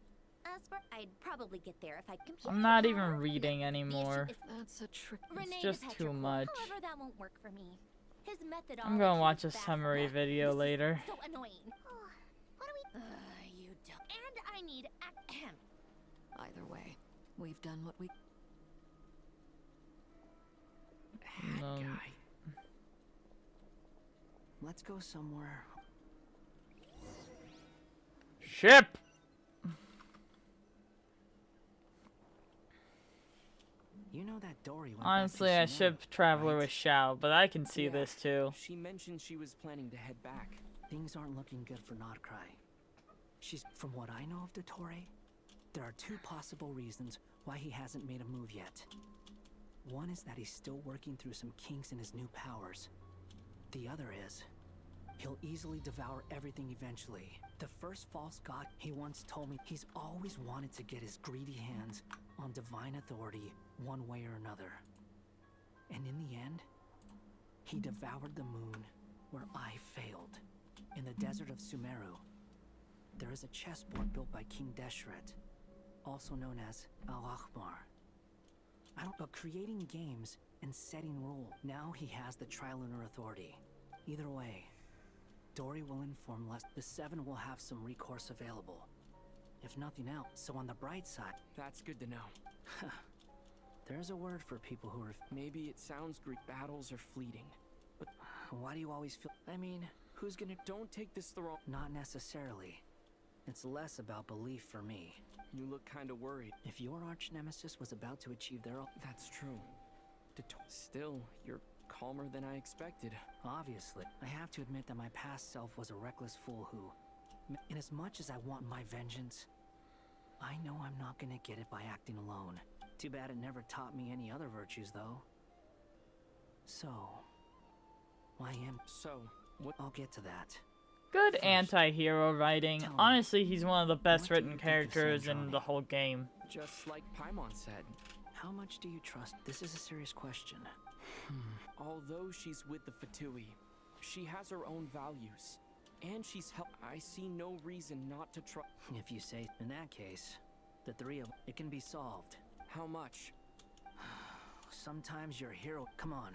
as for I'd probably get there if I compute. I'm not even reading anymore. That's a trick. It's just too much. However, that won't work for me. His methodology I'm gonna watch a is summary vast. video This is later. So annoying. What do we... you don't... And I need... Ahem. Either way, we've done what we... Let's go somewhere. Ship! You know that Dory went Honestly, back I to ship Traveler with Xiao, but I can see this too. She mentioned she was planning to head back. Things aren't looking good for Notcry. From what I know of Dottore, there are 2 possible reasons why he hasn't made a move yet. One is that he's still working through some kinks in his new powers. The other is, he'll easily devour everything eventually. The first false god, he once told me he's always wanted to get his greedy hands on divine authority one way or another. And in the end, he devoured the moon where I failed. In the desert of Sumeru, there is a chessboard built by King Deshret, also known as Al-Akhbar. But creating games and setting rules. Now he has the Trilunar Authority. Either way, Dory will inform Les. The 7 will have some recourse available. If nothing else. So on the bright side... That's good to know. There's a word for people who are... Maybe it sounds Greek battles are fleeting. But why do you always feel... I mean, Who's gonna... Don't take this the wrong... Not necessarily. It's less about belief for me. You look kinda worried. If your arch-nemesis was about to achieve their... That's true. Still, you're calmer than I expected. Obviously. I have to admit that my past self was a reckless fool who... In as much as I want my vengeance, I know I'm not gonna get it by acting alone. Too bad it never taught me any other virtues, though. So... I am... So, what... I'll get to that. Good anti-hero writing. Honestly, he's one of the best written characters in the whole game. Just like Paimon said. How much do you trust? This is a serious question. Although she's with the Fatui, she has her own values. And she's helped. I see no reason not to trust. If you say, in that case, the three of it can be solved. How much? Sometimes your hero... Come on.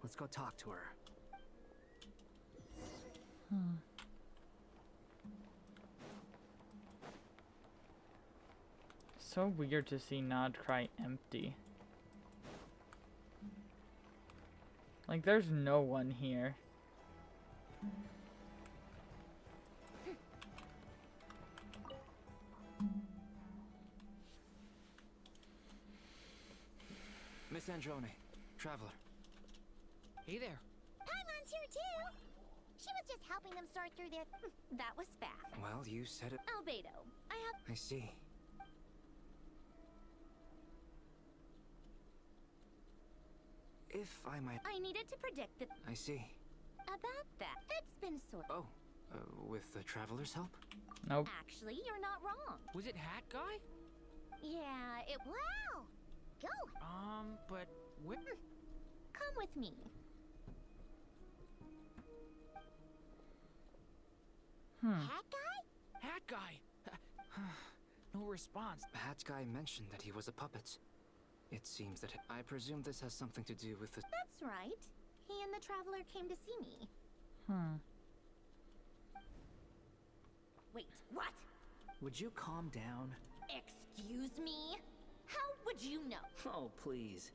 Let's go talk to her. So weird to see Nod Cry empty. Like, there's no one here. Miss Androne, Traveler. Hey there. Paimon's here too! She was just helping them sort through their... That was fast. Well, you said it. Albedo, I have... I see. If I might... I needed to predict that... I see. About that. That's been sort... Oh, with the Traveler's help? Nope. Actually, you're not wrong. Was it Hat Guy? Yeah, it... Wow! Go! But... What? Come with me. Hat Guy? Hat Guy! No response. Hat Guy mentioned that he was a puppet. It seems that... I presume this has something to do with the... That's right. He and the Traveler came to see me. Wait, what? Would you calm down? Excuse me? How would you know? Oh, please.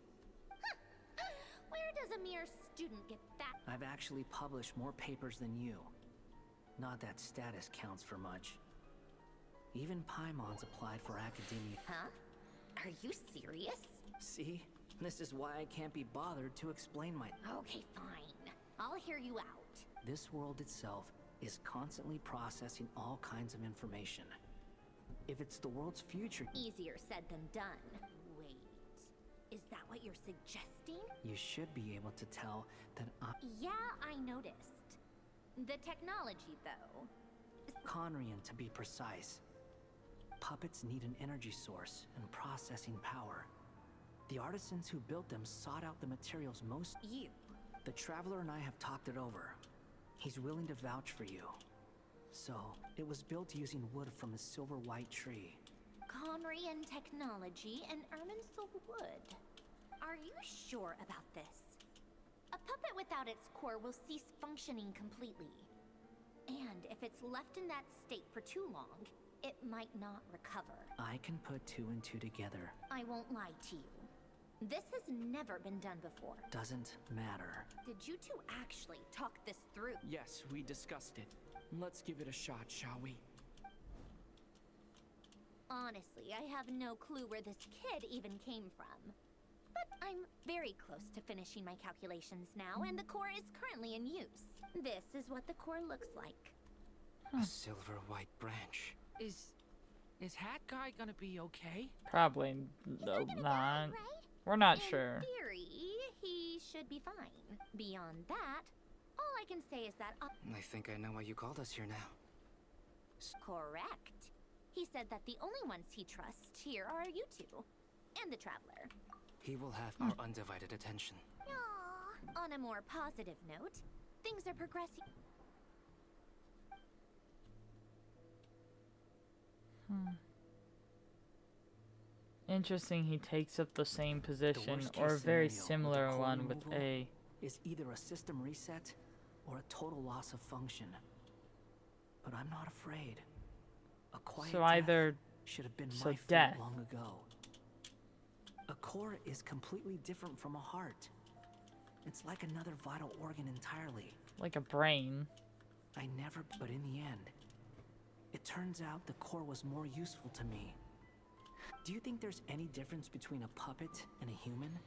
Where does a mere student get that? I've actually published more papers than you. Not that status counts for much. Even Paimon's applied for academia. Huh? Are you serious? See? This is why I can't be bothered to explain my... Okay, fine. I'll hear you out. This world itself is constantly processing all kinds of information. If it's the world's future... Easier said than done. Wait. Is that what you're suggesting? You should be able to tell that I... Yeah, I noticed. The technology, though. Conrian, to be precise. Puppets need an energy source and processing power. The artisans who built them sought out the materials most... You. The Traveler and I have talked it over. He's willing to vouch for you. So, it was built using wood from a silver white tree. Conrian technology and Irminsul wood. Are you sure about this? A puppet without its core will cease functioning completely. And if it's left in that state for too long, it might not recover. I can put two and two together. I won't lie to you. This has never been done before. Doesn't matter. Did you two actually talk this through? Yes, we discussed it. Let's give it a shot, shall we? Honestly, I have no clue where this kid even came from. But I'm very close to finishing my calculations now, and the core is currently in use. This is what the core looks like. A silver white branch. Is Hat Guy gonna be okay? Probably not. We're not sure. In theory, he should be fine. Beyond that, all I can say is that... I think I know why you called us here now. Correct. He said that the only ones he trusts here are you two, and the Traveler. He will have our undivided attention. Aww. On a more positive note, things are progressing... Interesting, he takes up the same position, The or a worst-case very scenario similar with the core one with removal A. is either a system reset or a total loss of function. But I'm not afraid. A quiet So death either... should have been so my fate death. long ago. A core is completely different from a heart. It's like another vital organ entirely. Like a brain. But in the end, it turns out the core was more useful to me. Do you think there's any difference between a puppet and a human?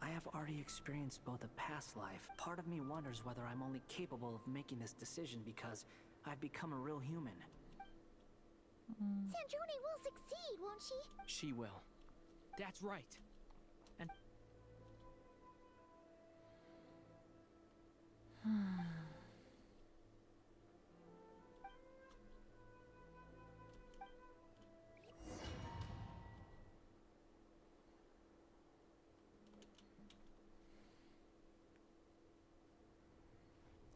I have already experienced both a past life. Part of me wonders whether I'm only capable of making this decision because I've become a real human. Sandrone will succeed, won't she? She will. That's right. And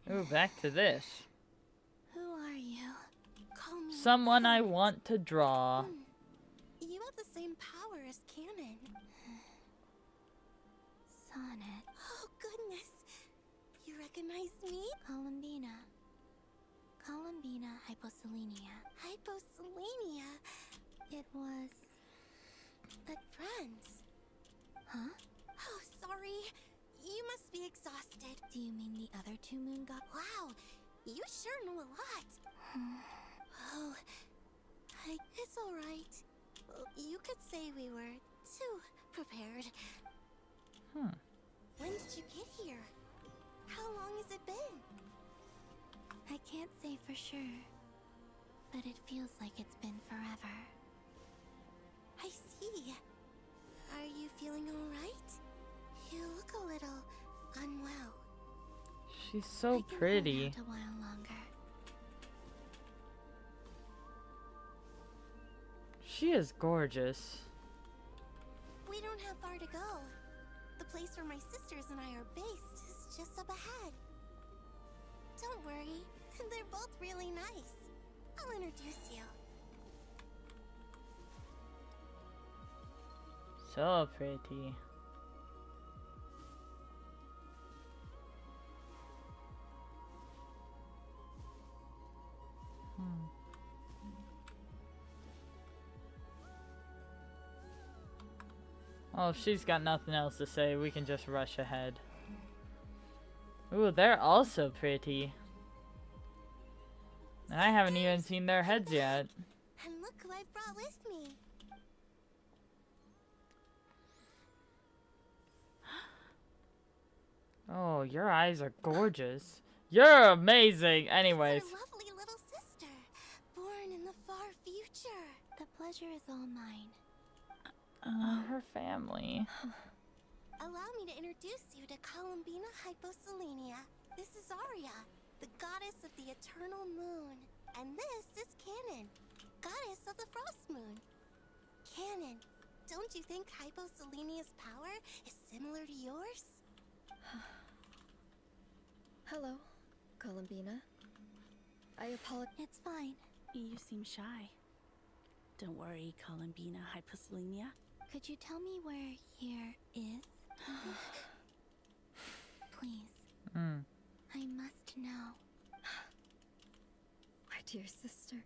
Ooh, back to this. Who are you? Call me Someone I want to draw. You have the same power as Canon. Sonnet. Oh, goodness. You recognize me? Columbina. Columbina hyposelenia. Hyposelenia? It was... but friends. Huh? Oh, sorry. You must be exhausted. Do you mean the other two moon god? Wow, you sure know a lot. Oh, it's all right. You could say we were too prepared. When did you get here? How long has it been? I can't say for sure, but it feels like it's been forever. I see. Are you feeling all right? You look a little unwell. She's so pretty. A while longer. She is gorgeous. We don't have far to go. The place where my sisters and I are based is just up ahead. Don't worry, they're both really nice. I'll introduce you. So pretty. Oh, if she's got nothing else to say, we can just rush ahead. Ooh, they're also pretty. And I haven't even seen their heads yet. And look who I brought with me. Oh, your eyes are gorgeous. You're amazing. Anyways. It's our lovely little sister, born in the far future. The pleasure is all mine. Her family. Allow me to introduce you to Columbina hyposelenia. This is Arya, the goddess of the eternal moon. And this is Canon, goddess of the frost moon. Canon, don't you think hyposelenia's power is similar to yours? Hello, Columbina. I apologize. It's fine. You seem shy. Don't worry, Columbina hyposelenia. Could you tell me where here is? Please. I must know. My dear sister,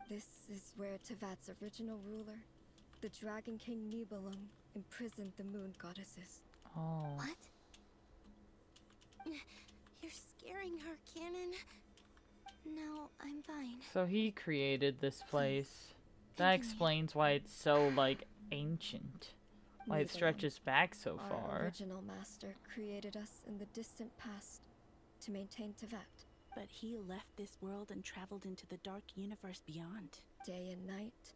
this is where Tevat's original ruler, the Dragon King Nibelung, imprisoned the moon goddesses. Oh. What? You're scaring her, Canon. No, I'm fine. So he created this place. That explains why it's so, like, ancient. Why it stretches back so far. Our original master created us in the distant past to maintain Tevat. But he left this world and traveled into the dark universe beyond. Day and night,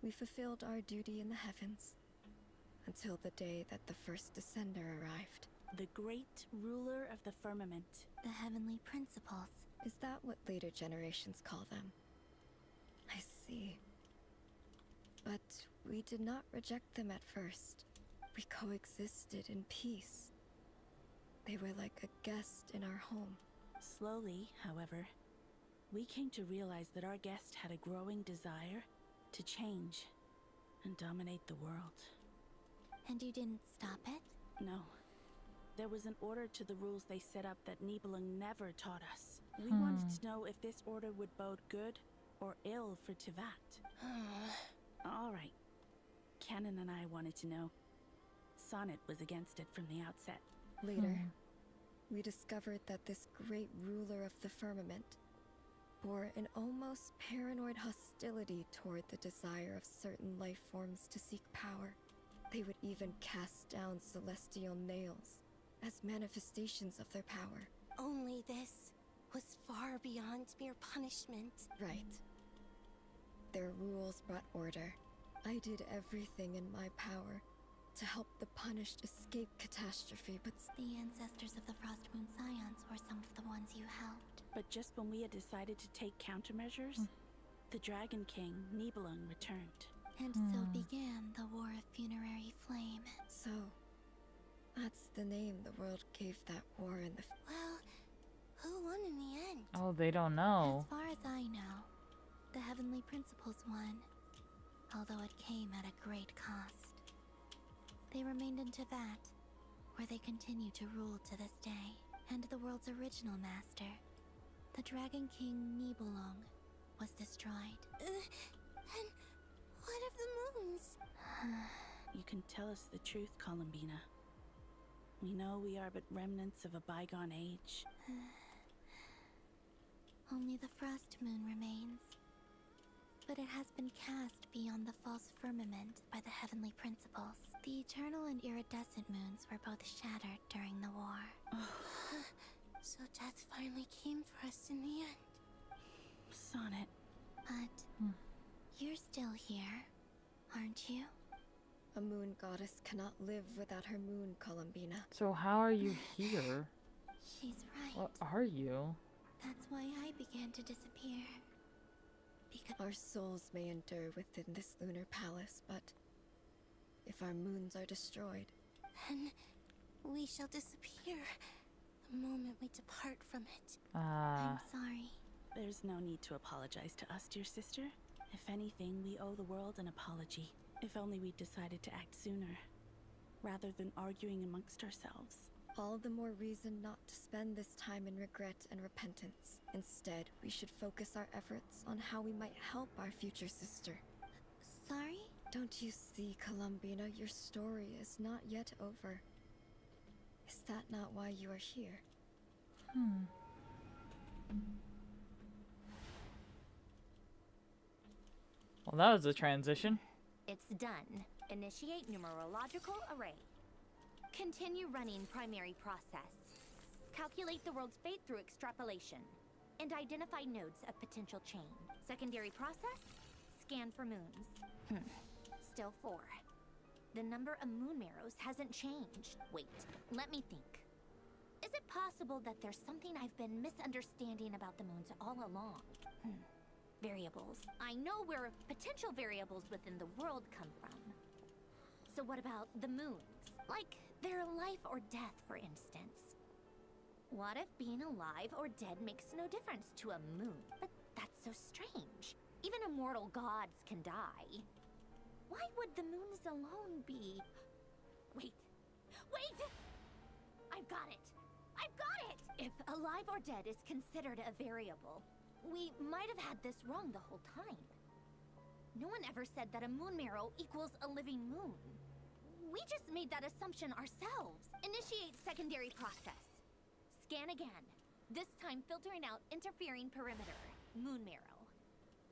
we fulfilled our duty in the heavens until the day that the first descender arrived. The great ruler of the firmament. The heavenly principles. Is that what later generations call them? I see. But we did not reject them at first. We coexisted in peace. They were like a guest in our home. Slowly, however, we came to realize that our guest had a growing desire to change and dominate the world. And you didn't stop it? No. There was an order to the rules they set up that Nibelung never taught us. We wanted to know if this order would bode good or ill for Tevat. All right. Canon and I wanted to know. Sonnet was against it from the outset. Later, we discovered that this great ruler of the firmament bore an almost paranoid hostility toward the desire of certain life forms to seek power. They would even cast down celestial nails as manifestations of their power. Only this was far beyond mere punishment. Right. Their rules brought order. I did everything in my power to help the punished escape catastrophe, but the ancestors of the Frost Moon Scions were some of the ones you helped. But just when we had decided to take countermeasures, the Dragon King, Nibelung, returned. And so began the War of Funerary Flame. So, that's the name the world gave that war in the... Well, who won in the end? Oh, they don't know. As far as I know, the Heavenly Principles won, although it came at a great cost. They remained in Teyvat, where they continue to rule to this day. And the world's original master, the Dragon King Nibelung, was destroyed. And what of the moons? You can tell us the truth, Columbina. We know we are but remnants of a bygone age. Only the Frost Moon remains. But it has been cast beyond the false firmament by the Heavenly Principles. The eternal and iridescent moons were both shattered during the war. So death finally came for us in the end. Sonnet. But you're still here, aren't you? A moon goddess cannot live without her moon, Columbina. So how are you here? She's right. What are you? That's why I began to disappear. Because our souls may endure within this lunar palace, but if our moons are destroyed, then we shall disappear the moment we depart from it. I'm sorry. There's no need to apologize to us, dear sister. If anything, we owe the world an apology. If only we'd decided to act sooner, rather than arguing amongst ourselves. All the more reason not to spend this time in regret and repentance. Instead, we should focus our efforts on how we might help our future sister. Sorry? Don't you see, Columbina, your story is not yet over. Is that not why you are here? Well, that was a transition. It's done. Initiate numerological array. Continue running primary process. Calculate the world's fate through extrapolation. And identify nodes of potential chain. Secondary process? Scan for moons. Still 4. The number of moon marrows hasn't changed. Wait, let me think. Is it possible that there's something I've been misunderstanding about the moons all along? Variables. I know where potential variables within the world come from. So what about the moons? Like their life or death, for instance. What if being alive or dead makes no difference to a moon? But that's so strange. Even immortal gods can die. Why would the moons alone be... Wait! I've got it! If alive or dead is considered a variable, we might have had this wrong the whole time. No one ever said that a moon marrow equals a living moon. We just made that assumption ourselves. Initiate secondary process. Scan again. This time filtering out interfering perimeter. Moon marrow.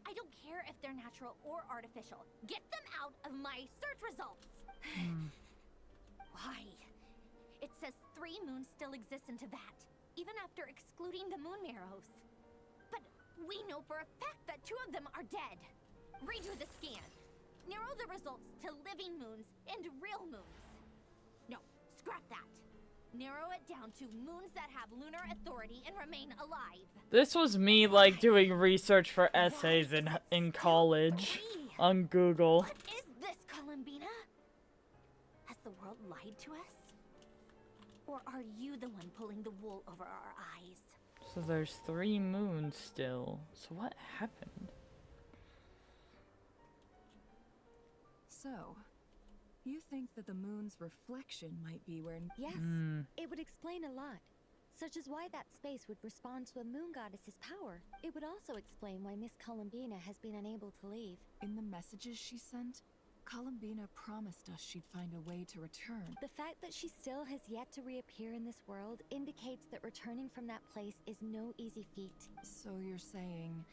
I don't care if they're natural or artificial. Get them out of my search results! Why? It says 3 moons still exist in Teyvat, even after excluding the moon marrows. But we know for a fact that 2 of them are dead. Redo the scan. Narrow the results to living moons and real moons. No, scrap that. Narrow it down to moons that have lunar authority and remain alive. This was me, like, doing research for essays in college on Google. What is this, Columbina? Has the world lied to us? Or are you the one pulling the wool over our eyes? So there's 3 moons still. So what happened? So, you think that the moon's reflection might be where... Yes, it would explain a lot. Such as why that space would respond to a moon goddess's power. It would also explain why Miss Columbina has been unable to leave. In the messages she sent, Columbina promised us she'd find a way to return. The fact that she still has yet to reappear in this world indicates that returning from that place is no easy feat. So you're saying,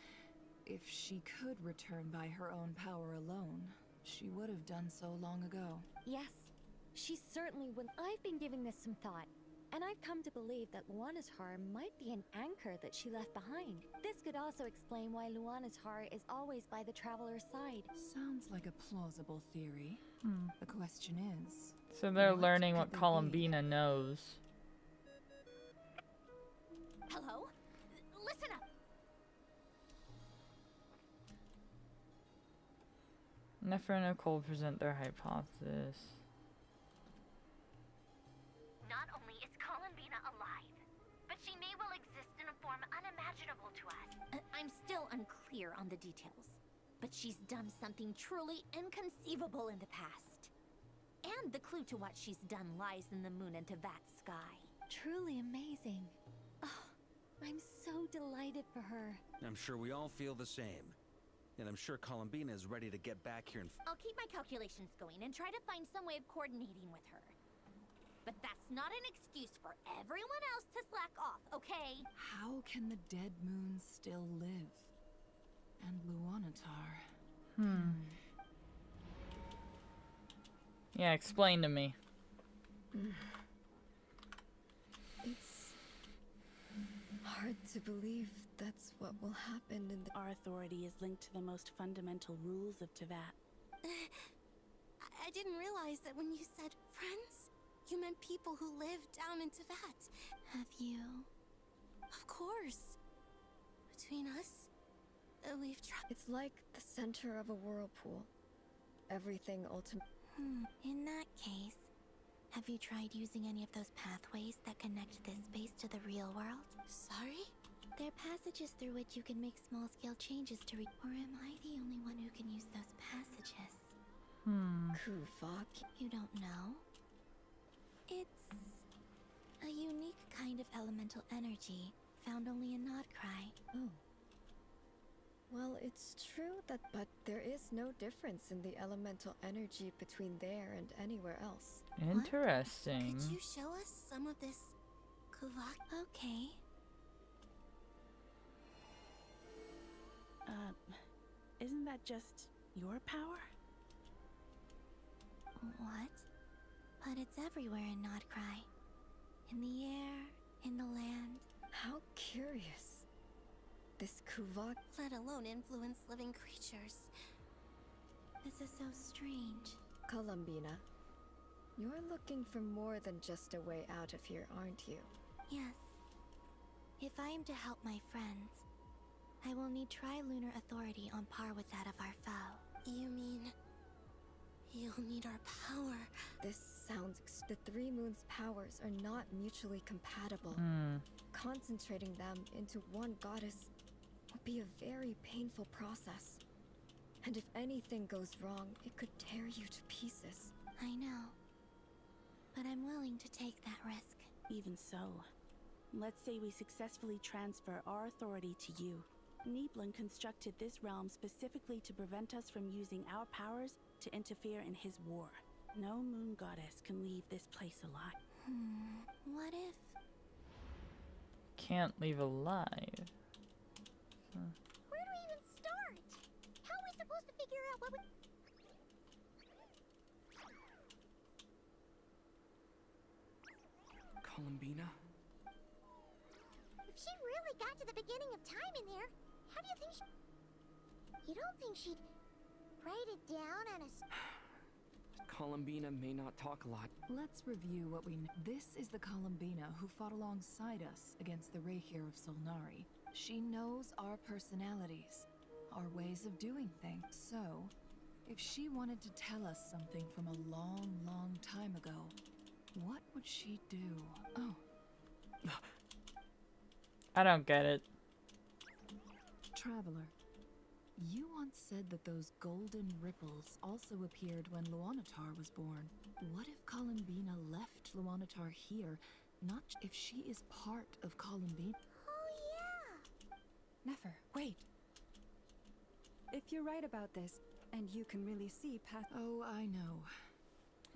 if she could return by her own power alone, she would have done so long ago? Yes, she certainly would. I've been giving this some thought, and I've come to believe that Luanatar might be an anchor that she left behind. This could also explain why Luanatar is always by the traveler's side. Sounds like a plausible theory. The question is... So they're learning what Columbina knows. Hello? Listen up! Nefer and Nicole present their hypothesis. Not only is Columbina alive, but she may well exist in a form unimaginable to us. I'm still unclear on the details, but she's done something truly inconceivable in the past. And the clue to what she's done lies in the moon and Tevat's sky. Truly amazing. Oh, I'm so delighted for her. I'm sure we all feel the same. And I'm sure Columbina is ready to get back here and... I'll keep my calculations going and try to find some way of coordinating with her. But that's not an excuse for everyone else to slack off, okay? How can the dead moon still live? And Luanatar? Yeah, explain to me. It's hard to believe that's what will happen in the... Our authority is linked to the most fundamental rules of Tevat. I didn't realize that when you said friends, you meant people who live down in Tevat. Have you? Of course. Between us, we've tried. It's like the center of a whirlpool. Everything ultimately... In that case, have you tried using any of those pathways that connect this space to the real world? Sorry? They're passages through which you can make small-scale changes to Or am I the only one who can use those passages? Kuvok? You don't know? It's a unique kind of elemental energy found only in Nodcry. Oh. Well, it's true that, but there is no difference in the elemental energy between there and anywhere else. Interesting. Could you show us some of this Kuvok? Okay. Isn't that just your power? What? But it's everywhere in Nodcry. In the air, in the land. How curious. This Kuvok... Let alone influence living creatures. This is so strange. Columbina, you're looking for more than just a way out of here, aren't you? Yes. If I am to help my friends, I will need tri-lunar authority on par with that of our foe. You mean... you'll need our power? This sounds... The Three Moons' powers are not mutually compatible. Concentrating them into one goddess would be a very painful process. And if anything goes wrong, it could tear you to pieces. I know. But I'm willing to take that risk. Even so, let's say we successfully transfer our authority to you. Nibelung constructed this realm specifically to prevent us from using our powers to interfere in his war. No moon goddess can leave this place alive. What if... Can't leave alive. Where do we even start? How are we supposed to figure out what we... Columbina? If she really got to the beginning of time in there, how do you think she... You don't think she'd write it down on a... Columbina may not talk a lot. Let's review what we know. This is the Columbina who fought alongside us against the Rehir of Solnari. She knows our personalities, our ways of doing things. So, if she wanted to tell us something from a long, long time ago, what would she do? Oh. I don't get it. Traveler, you once said that those golden ripples also appeared when Luanatar was born. What if Columbina left Luanatar here, not if she is part of Columbina? Oh, yeah! Nefer, wait. If you're right about this, and you can really see past. Oh, I know.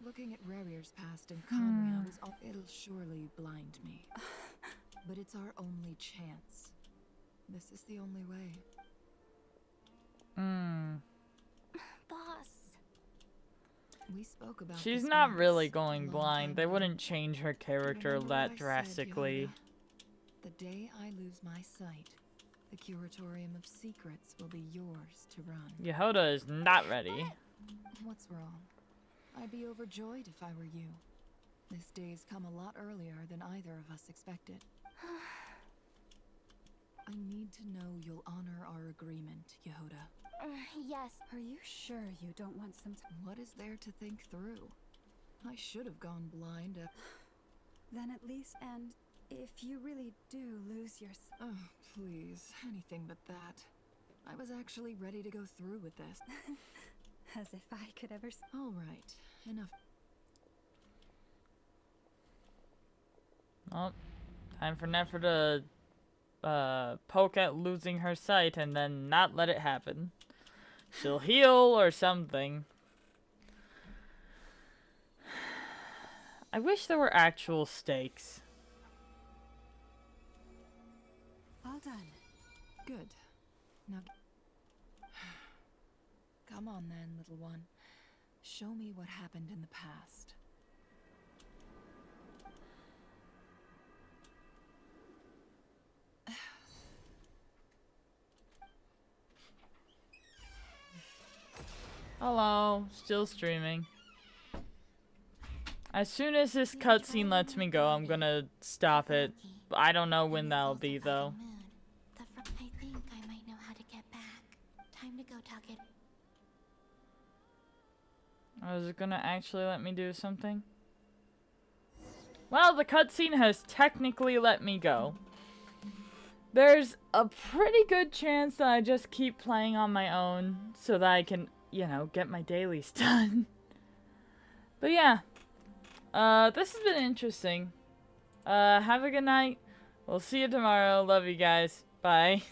Looking at Rerir's past and Conrion is all. It'll surely blind me. But it's our only chance. This is the only way. Boss. We spoke about. She's this not once, really a going long blind. time They ago. wouldn't change her character Remember what I that said, drastically. Yehuda? The day I lose my sight, the Curatorium of Secrets will be yours to run. Yehuda is not ready. What's wrong? I'd be overjoyed if I were you. This day's come a lot earlier than either of us expected. I need to know you'll honor our agreement, Yehuda. Yes. Are you sure you don't want some? What is there to think through? I should have gone blind at. Then at least, and if you really do lose your. Oh, please, anything but that. I was actually ready to go through with this. As if I could ever. All right, enough. Well, time for Nefer to poke at losing her sight and then not let it happen. She'll heal or something. I wish there were actual stakes. All done. Good. Now, come on then, little one. Show me what happened in the past. Hello, still streaming. As soon as this cutscene lets me go, I'm gonna stop it. I don't know when that'll be though. I think I might know how to get back. Time to go talk it. Oh, is it gonna actually let me do something? Well, the cutscene has technically let me go. There's a pretty good chance that I just keep playing on my own so that I can, you know, get my dailies done. But yeah, this has been interesting. Have a good night. We'll see you tomorrow. Love you guys. Bye.